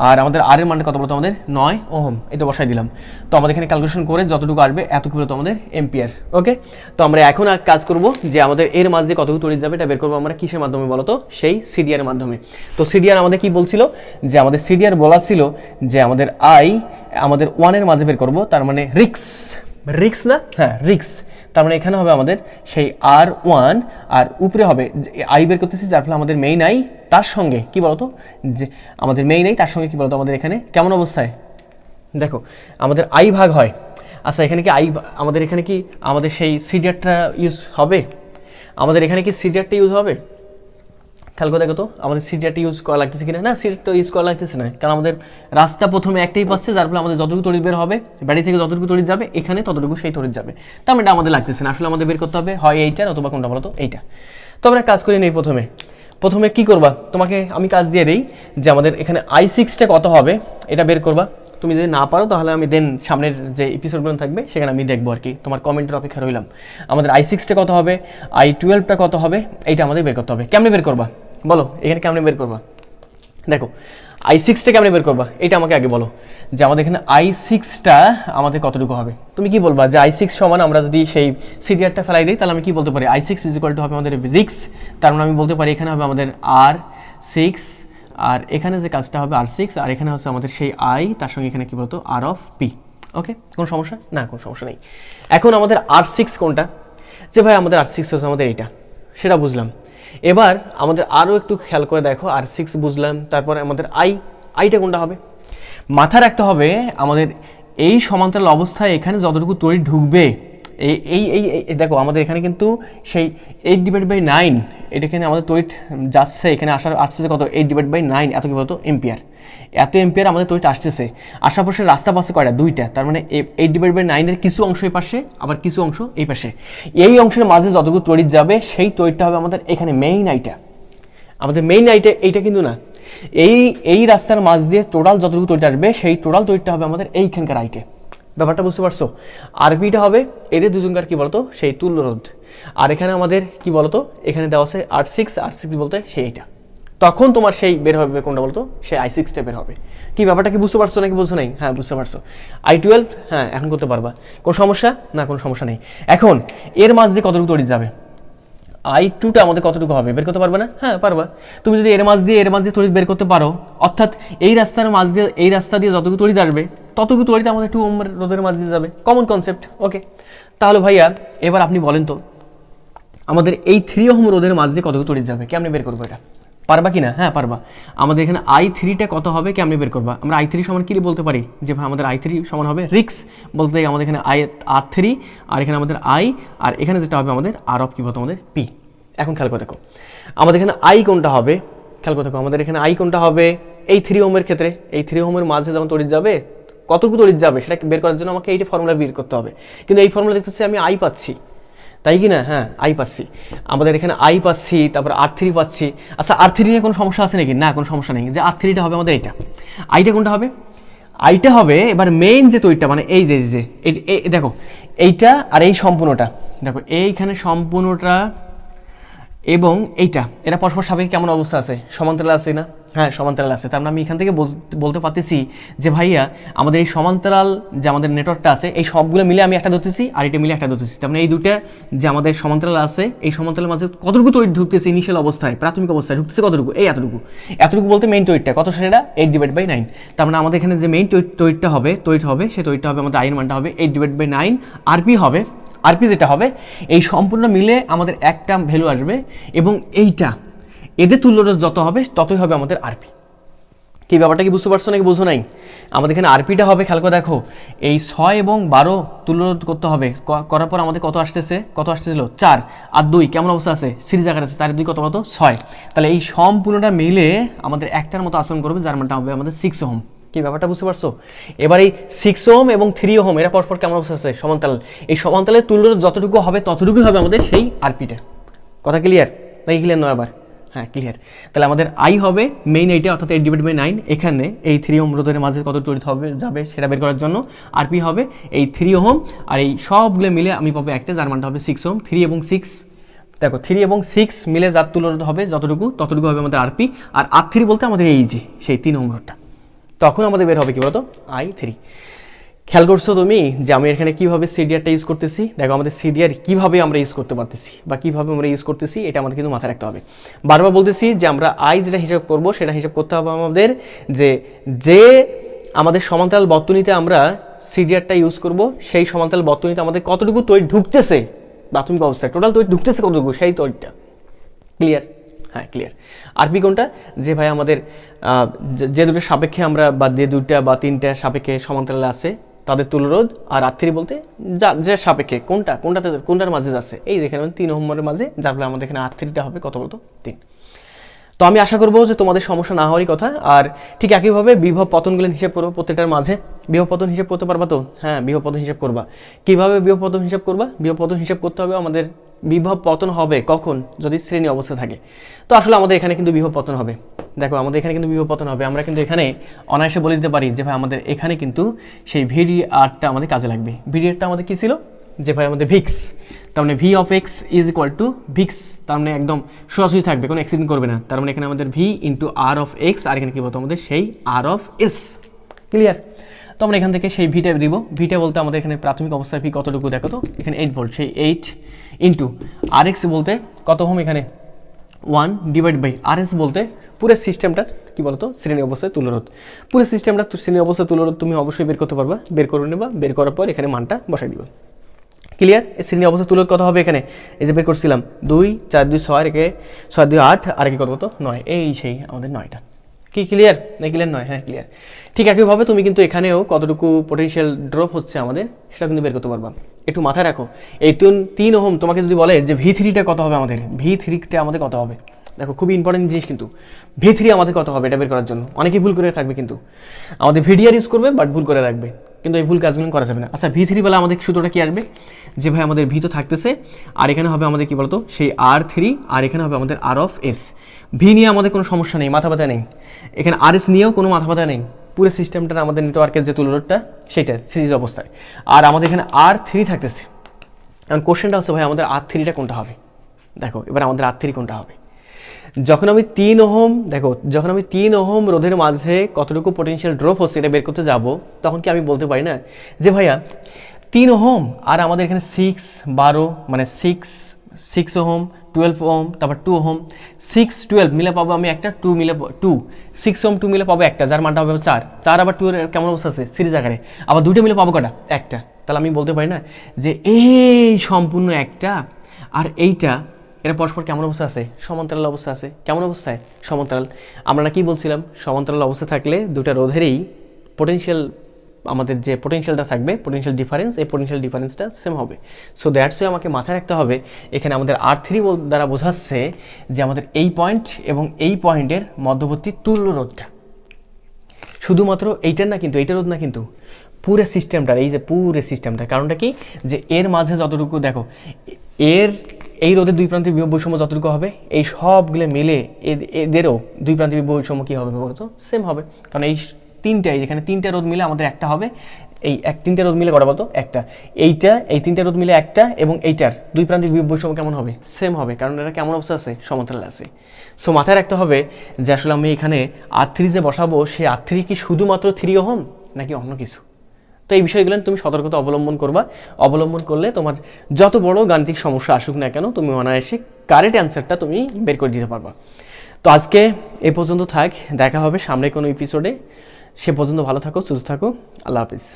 আর আমাদের আর এর মানটা কত বলতো? আমাদের 9 ওহম। এটা বসাই দিলাম। তো আমাদের এখানে ক্যালকুলেশন করে যতটুকু আসবে এতটুকু বলতো আমাদের এম্পিয়ার। ওকে, তো আমরা এখন কাজ করব যে আমাদের এর মাঝে কতটুকু তড়িৎ যাবে এটা বের করবো আমরা কিসের মাধ্যমে বলতো? সেই সিডিআর এর মাধ্যমে। তো সিডিআর আমাদের কি বলছিল, যে আমাদের সিডিআর বলা ছিল যে আমাদের আই আমাদের 1 এর মাঝে বের করব, তার মানে রিক্স না? হ্যাঁ, রিক্স। তার মানে এখানে হবে আমাদের সেই R1, আর উপরে হবে আই বের করতেছি, যার ফলে আমাদের মেইন আই তার সঙ্গে কি বলতো? যে আমাদের মেইন আই তার সঙ্গে কি বলতো? আমাদের এখানে কেমন অবস্থায় দেখো আমাদের আই ভাগ হয়। আচ্ছা, এখানে কি আই আমাদের এখানে কি আমাদের সেই সিডিআরটা ইউজ হবে? আমাদের এখানে কি সিডিআরটা ইউজ হবে? খেয়াল করে দেখো তো আমাদের সিডিআরটা ইউজ করা লাগতেছে কিনা। না, সিডিআরটা ইউজ করা লাগতেছে না, কারণ আমাদের রাস্তা প্রথমে একটাই পাচ্ছে, যার ফলে আমাদের যতটুকু তড়িৎ বের হবে ব্যাটারি থেকে যতটুকু তড়িৎ যাবে এখানে ততটুকু সেই তড়িৎ যাবে। তার মানে এটা আমাদের লাগতেছে না। আসলে আমাদের বের করতে হবে হয় এইটা অথবা কোনটা বলতো? এইটা। তো আমরা কাজ করি নেই। প্রথমে কি করবা? তোমাকে আমি কাজ দিয়ে দিই যে আমাদের এখানে I6টা কত হবে এটা বের করবা। তুমি যদি না পারো তাহলে আমি দেন সামনের যে এপিসোডগুলো থাকবে সেখানে আমি দেখবো আর কি, তোমার কমেন্টের অপেক্ষা রইলাম। আমাদের I6টা কত হবে, I12টা কত হবে, এইটা আমাদের বের করতে হবে। কেমনে বের করবা বলো? এখানে কেমনে বের করবা? দেখো I6টা কেমনে বের করবা এটা আমাকে আগে বলো, যে আমাদের এখানে I6টা আমাদের কতটুকু হবে। তুমি কি বলবা যে I6 সমান আমরা যদি সেই সিডিআরটা ফেলাই দিই তাহলে আমি কি বলতে পারি? I6 ইজ ইকুয়াল টু হবে আমাদের রিক্স। তার মানে আমি বলতে পারি এখানে হবে আমাদের R6, আর এখানে যে কাজটা হবে R6, আর এখানে হচ্ছে আমাদের সেই I, তার সঙ্গে এখানে কি বলতো? R of P। ওকে, কোনো সমস্যা না? কোনো সমস্যা নেই। এখন আমাদের R6 কোনটা? যে ভাই আমাদের R6 হচ্ছে আমাদের এইটা, সেটা বুঝলাম। এবার আমাদের আরও একটু খেয়াল করে দেখো, R6 বুঝলাম, তারপরে আমাদের আইটা কোনটা হবে? মাথায় রাখতে হবে আমাদের এই সমান্তরাল অবস্থায় এখানে যতটুকু তড়িৎ ঢুকবে এই এই এই এই দেখো আমাদের এখানে কিন্তু সেই 8/9 এটা এখানে আমাদের তড়িৎ যাচ্ছে, এখানে আসছে কত 8/9 এত কি বলতো এম্পিয়ার, এত এম্পিয়ার আমাদের তড়িৎ আসতেছে। আশেপাশে রাস্তা পাশে কয়টা, দুইটা, তার মানে 8/9 এর কিছু অংশ এই পাশে আবার কিছু অংশ এই পাশে, এই অংশের মাঝে যতটুকু তড়িৎ যাবে সেই তড়িৎটা হবে আমাদের এখানে মেইন আইটা, আমাদের মেইন আইটা এইটা কিন্তু না, এই রাস্তার মাঝ দিয়ে টোটাল যতটুকু তড়িৎ আসবে সেই টোটাল তড়িৎটা হবে আমাদের এইখানকার আইটে। ব্যাপারটা বুঝতে পারছো? আরপিটা হবে এদের দুজনকার কি বলতো সেই তুল্যরোধ, আর এখানে আমাদের কি বলতো এখানে দেওয়া আছে R6 বলতে সেইটা, তখন তোমার সেই বের হবে কোনটা বলতো, সেই I6টা বের হবে। কি ব্যাপারটা কি বুঝতে পারছো নাকি বুঝছো নাই? হ্যাঁ বুঝতে পারছো। I12 হ্যাঁ এখন করতে পারবা, কোনো সমস্যা না? কোনো সমস্যা নেই। এখন এর মাঝ দিয়ে কতটুকু তড়িৎ যাবে, I2টা আমাদের কতটুকু হবে বের করতে পারবে না? হ্যাঁ পারবা। তুমি যদি এর মাঝ দিয়ে তড়িৎ বের করতে পারো, অর্থাৎ এই রাস্তার মাঝ দিয়ে এই রাস্তা দিয়ে যতটুকু তড়িৎ আসবে ততটুকু তড়িৎ আমাদের 2 ওহম রোধের মাঝ দিয়ে যাবে। কমন কনসেপ্ট, ওকে। তাহলে ভাইয়া এবার আপনি বলেন তো আমাদের এই 3 ওহম রোধের মাঝ দিয়ে কতটুকু তড়িৎ যাবে, কেমনে বের করবো এটা? পারবা কি না? হ্যাঁ পারবা। আমাদের এখানে I3টা কত হবে কেমনে বের করবা? আমরা I3 সমান কি বলতে পারি, যে ভাই আমাদের I3 সমান হবে রিক্স বলতে আমাদের এখানে R3 আর এখানে আমাদের I, আর এখানে যেটা হবে আমাদের R অফ কি বলতো আমাদের P। এখন খেয়াল করে দেখো আমাদের এখানে I কোনটা হবে, খেয়াল করে দেখো আমাদের এখানে I কোনটা হবে, এই 3 ওহমের ক্ষেত্রে এই 3 ওহমের মাঝে যখন তড়িৎ যাবে কতটুকু তড়িৎ যাবে সেটা বের করার জন্য আমাকে এইটা ফর্মুলা বের করতে হবে, কিন্তু এই ফর্মুলা দেখতেছি আমি I পাচ্ছি, তাই কি না? হ্যাঁ I পাচ্ছি, আমাদের এখানে I পাচ্ছি, তারপর R3 পাচ্ছি। আচ্ছা R3 নিয়ে কোনো সমস্যা আছে নাকি? না কোনো সমস্যা নেই, যে R3টা হবে আমাদের এইটা। আইটা কোনটা হবে? আইটা হবে এবার মেইন যে তড়িৎটা, মানে এই যে দেখো এইটা আর এই সম্পূর্ণটা, দেখো এইখানে সম্পূর্ণটা এবং এইটা, এটা পরস্পর সাপেক্ষে কেমন অবস্থা আছে, সমান্তরাল আছে না? হ্যাঁ সমান্তরাল আছে। তার মানে আমি এখান থেকে বলতে পারতেছি যে ভাইয়া আমাদের এই সমান্তরাল যে আমাদের নেটওয়ার্কটা আছে এই সবগুলো মিলে আমি একটা ধরতেছি আর এটা মিলে একটা ধরতেছি, তার মানে এই দুইটা যে আমাদের সমান্তরাল আছে এই সমান্তরালের মাঝে কতটুকু তড়িৎ ঢুকতেছে ইনিশিয়াল অবস্থায়, প্রাথমিক অবস্থায় ঢুকতেছে কতটুকু, এই এতটুকু বলতে মেইন তড়িৎটা কত, সেটা 8/9। তার মানে আমাদের এখানে যে মেইন তড়িৎটা হবে সেই তড়িৎটা হবে আমাদের আইন মানটা হবে 8/9। আরপি হবে, আরপি যেটা হবে এই সম্পূর্ণ মিলে আমাদের একটা ভ্যালু আসবে, এবং এইটা এদের তুল্যরোধ যত হবে ততই হবে আমাদের আরপি। কি ব্যাপারটা কি বুঝতে পারছো নাকি বুঝো নাই? আমাদের এখানে আরপিটা হবে, খেয়াল করে দেখো এই 6 এবং 12 তুল্যরোধ করতে হবে, করার পর আমাদের কত আসতেছিল 4 আর 2 কেমন অবস্থা আছে, সিরিজ আকার আছে, 4 আর 2 কত 6। তাহলে এই সম্পূর্ণটা মিলে আমাদের একটার মতো আচরণ করবে, যার মানটা হবে আমাদের 6 ওহম। কি ব্যাপারটা বুঝতে পারছো? এবার এই 6 ওহম এবং 3 ওহম এরা পরস্পর কেমন অবস্থা আছে, সমান্তরাল। এই সমান্তরালের তুল্যরোধ যতটুকু হবে ততটুকুই হবে আমাদের সেই আরপিটা। কথা ক্লিয়ার নাকি ক্লিয়ার নয় আবার? হ্যাঁ ক্লিয়ার। তাহলে আমাদের I হবে মেইন এইটা অর্থাৎ 8/9, এখানে এই 3 ওহম রোধের মাঝে কত তড়িৎ হবে যাবে সেটা বের করার জন্য আরপি হবে এই 3 ওহম, আর এই সবগুলো মিলে আমি পাবো একটা, যার মানটা হবে 6 ওহম। 3 এবং 6 দেখো 3 এবং 6 মিলে যার তুল্যরোধ হবে ততটুকু হবে আমাদের আরপি, আর R3 বলতে আমাদের এই যে সেই 3 ওহম রোধটা, তখন আমাদের বের হবে কি বলতো I3। খেয়াল করছো তুমি যে আমি এখানে কিভাবে সিডিআরটা ইউজ করতেছি? দেখো আমাদের সিডিআর কিভাবে আমরা ইউজ করতে পারতেছি বা কিভাবে আমরা ইউজ করতেছি এটা আমাদের কিন্তু মাথায় রাখতে হবে। বারবার বলতেছি যে আমরা যেটা হিসাব করব সেটা হিসাব করতে হবে আমাদের যে আমাদের সমান্তরাল বর্তনীতে আমরা সিডিআরটা ইউজ করব, সেই সমান্তরাল বর্তনীতে আমাদের কতটুকু তড়িৎ ঢুকতেছে প্রাথমিক অবস্থায়, টোটাল তড়িৎ ঢুকতেছে কতটুকু সেই তড়িৎটা। ক্লিয়ার? হ্যাঁ ক্লিয়ার। আরপি কোনটা, যে ভাই আমাদের যে দুটো সাপেক্ষে আমরা বা যে দুইটা বা তিনটা সাপেক্ষে সমান্তরালে আছে তাদের তুল্যরোধ, আর R3 বলতে যে সাপেক্ষে কোনটার মাঝে যাচ্ছে, এই যেখানে 3 ওহমের মাঝে, যার ফলে আমাদের এখানে R3টা হবে কত বলতো 3। তো আমি আশা করবো যে তোমাদের সমস্যা না হওয়ারই কথা। আর ঠিক একইভাবে বিভব পতনগুলো হিসাব করবো প্রত্যেকটার মাঝে। বিভব পতন হিসাব করতে পারবা তো? হ্যাঁ বিভব পতন হিসাব করবা। কিভাবে বিভব পতন হিসাব করবা? বিভব পতন হিসাব করতে হবে আমাদের, বিভব পতন হবে কখন, যদি শ্রেণী অবস্থা থাকে। তো আসলে আমাদের এখানে কিন্তু বিভব পতন হবে, দেখো আমাদের এখানে কিন্তু বিভব পতন হবে। আমরা কিন্তু এখানে অনায়াসে বলে দিতে পারি যে ভাই আমাদের এখানে কিন্তু সেই VDR-টা আমাদের কাজে লাগবে। VDR-টা আমাদের কি ছিল, যে ভাই আমাদের ভিক্স, তার মানে V of x is equal two Vicks, তার মানে একদম সোজাসুজি থাকবে, কোনো অ্যাক্সিডেন্ট করবে না। তার মানে এখানে আমাদের V into R of x, আর এখানে কি বলতো আমাদের সেই আর অফ এস। ক্লিয়ার? তো আমরা এখান থেকে সেই ভিটা দিব। ভিটা বলতে আমাদের এখানে প্রাথমিক অবস্থায় ভি কতটুকু দেখো তো, এখানে 8 ভোল্ট, সেই 8 ইন্টু আর এক্স বলতে কত হোম, এখানে 1 ডিভাইড বাই আর এস বলতে পুরো সিস্টেমটা কি বলতো শ্রেণী অবস্থায় তুল্যরোধ। পুরো সিস্টেমটা শ্রেণী অবস্থায় তুল্যরোধ তুমি অবশ্যই বের করতে পারবা, বের করে নেবা, বের করার পর এখানে মানটা বসাই দিবা। ক্লিয়ার? এই শ্রেণী অবস্থা তুল্যরোধ কত হবে, এখানে এই যে বের করছিলাম 2 4 2 6 রেখে 6 2 8 আর কি করবো তো 9, এই সেই আমাদের 9টা। কি ক্লিয়ার? না ক্লিয়ার নয়? হ্যাঁ ক্লিয়ার। ঠিক একইভাবে তুমি কিন্তু এখানেও কতটুকু পোটেনশিয়াল ড্রপ হচ্ছে আমাদের সেটা কিন্তু বের করতে পারবা। একটু মাথায় রাখো, এই 3 ওহম তোমাকে যদি বলে যে V3টা কত হবে, আমাদের V3টা আমাদের কত হবে, দেখো খুবই ইম্পর্টেন্ট জিনিস কিন্তু V3 আমাদের কত হবে এটা বের করার জন্য অনেকেই ভুল করে থাকবে, কিন্তু আমাদের VDR ইউজ করবে বাট ভুল করে রাখবে, কিন্তু এই ভুল কাজগুলো করা যাবে না। আচ্ছা V3 বলে আমাদের সূত্রটা কি আসবে, যে ভাই আমাদের V তো থাকতেছে আর এখানে হবে আমাদের কি বলতো সেই R3 আর এখানে হবে আমাদের R অফ S। ভি নিয়ে আমাদের কোনো সমস্যা নেই, মাথা ব্যথা নেই, এখানে RS নিয়েও কোনো মাথা ব্যথা নেই, পুরো সিস্টেমটা আমাদের নেটওয়ার্কের যে তুলনাটা সেটা সিরিজ অবস্থায়। আর আমাদের এখানে R3 থাকতেছে, এখন কোশ্চেনটা হচ্ছে ভাই আমাদের R3টা কোনটা হবে। দেখো এবার আমাদের R3 কোনটা হবে, যখন আমি 3 ওহম দেখো যখন আমি 3 ওহম রোধের মাঝে কতটুকু পোটেনশিয়াল ড্রপ হচ্ছে এটা বের করতে যাব, তখন কি আমি বলতে পারি না যে ভাইয়া 3 ওহম আর আমাদের এখানে 12 মানে 6 ওহম 12 ওহম তারপর 2 ওহম 6 12 মিলে পাবো আমি একটা, 2 মিলে 2 6 ওহম 2 মিলে পাবো একটা, যার মানটা হবে 4 আবার 2 এর কেমন অবস্থা আছে সিরিজ আকারে, আবার দুটো মিলে পাবো কটা, একটা। তাহলে আমি বলতে পারি না যে এই সম্পূর্ণ একটা আর এইটা এটা পরস্পর কেমন অবস্থা আছে, সমান্তরাল অবস্থা আছে। কেমন অবস্থায়? সমান্তরাল। আমরা না কি বলছিলাম, সমান্তরাল অবস্থা থাকলে দুটা রোধেরই পোটেনশিয়াল আমাদের যে পোটেনশিয়ালটা থাকবে পোটেনশিয়াল ডিফারেন্স, এই পোটেনশিয়াল ডিফারেন্সটা সেম হবে। সো দ্যাটস ওয়াই আমাকে মাথায় রাখতে হবে এখানে আমাদের R3 দ্বারা বোঝাচ্ছে যে আমাদের এই পয়েন্ট এবং এই পয়েন্টের মধ্যবর্তী তুল্য রোধটা, শুধুমাত্র এইটার না কিন্তু, এইটার রোধ না কিন্তু, পুরো সিস্টেমটার, এই যে পুরো সিস্টেমটা। কারণটা কি, যে এর মাঝে যতটুকু দেখো এই রোধের দুই প্রান্তের বিভব বৈষম্য যতটুকু হবে এই সবগুলো মিলে এদেরও দুই প্রান্তের বিভব বৈষম্য কী হবে বলতো, সেম হবে। কারণ এই তিনটাই, যেখানে তিনটা রোধ মিলে আমাদের একটা হবে, এই তিনটা রোধ মিলে কটা বলতো একটা, এই তিনটা রোধ মিলে একটা, এবং এইটার দুই প্রান্তের বিভব বৈষম্য কেমন হবে, সেম হবে। কারণ এটা কেমন অবস্থা আছে, সমান্তরাল আছে। সো মাথায় রাখতে হবে যে আসলে আমি এখানে R3 যে বসাবো সেই R3 কি শুধুমাত্র 3 ওহম নাকি অন্য কিছু। তো এই বিষয়গুলো তুমি সতর্কতা অবলম্বন করবা, অবলম্বন করলে তোমার যত বড় গাণিতিক সমস্যা আসুক না কেন তুমি অনায়াসে কারেক্ট অ্যান্সারটা তুমি বের করে দিতে পারবা। তো আজকে এই পর্যন্ত থাক, দেখা হবে সামনে কোনো এপিসোডে। সে পর্যন্ত ভালো থাকো, সুস্থ থাকো, আল্লাহ হাফিজ।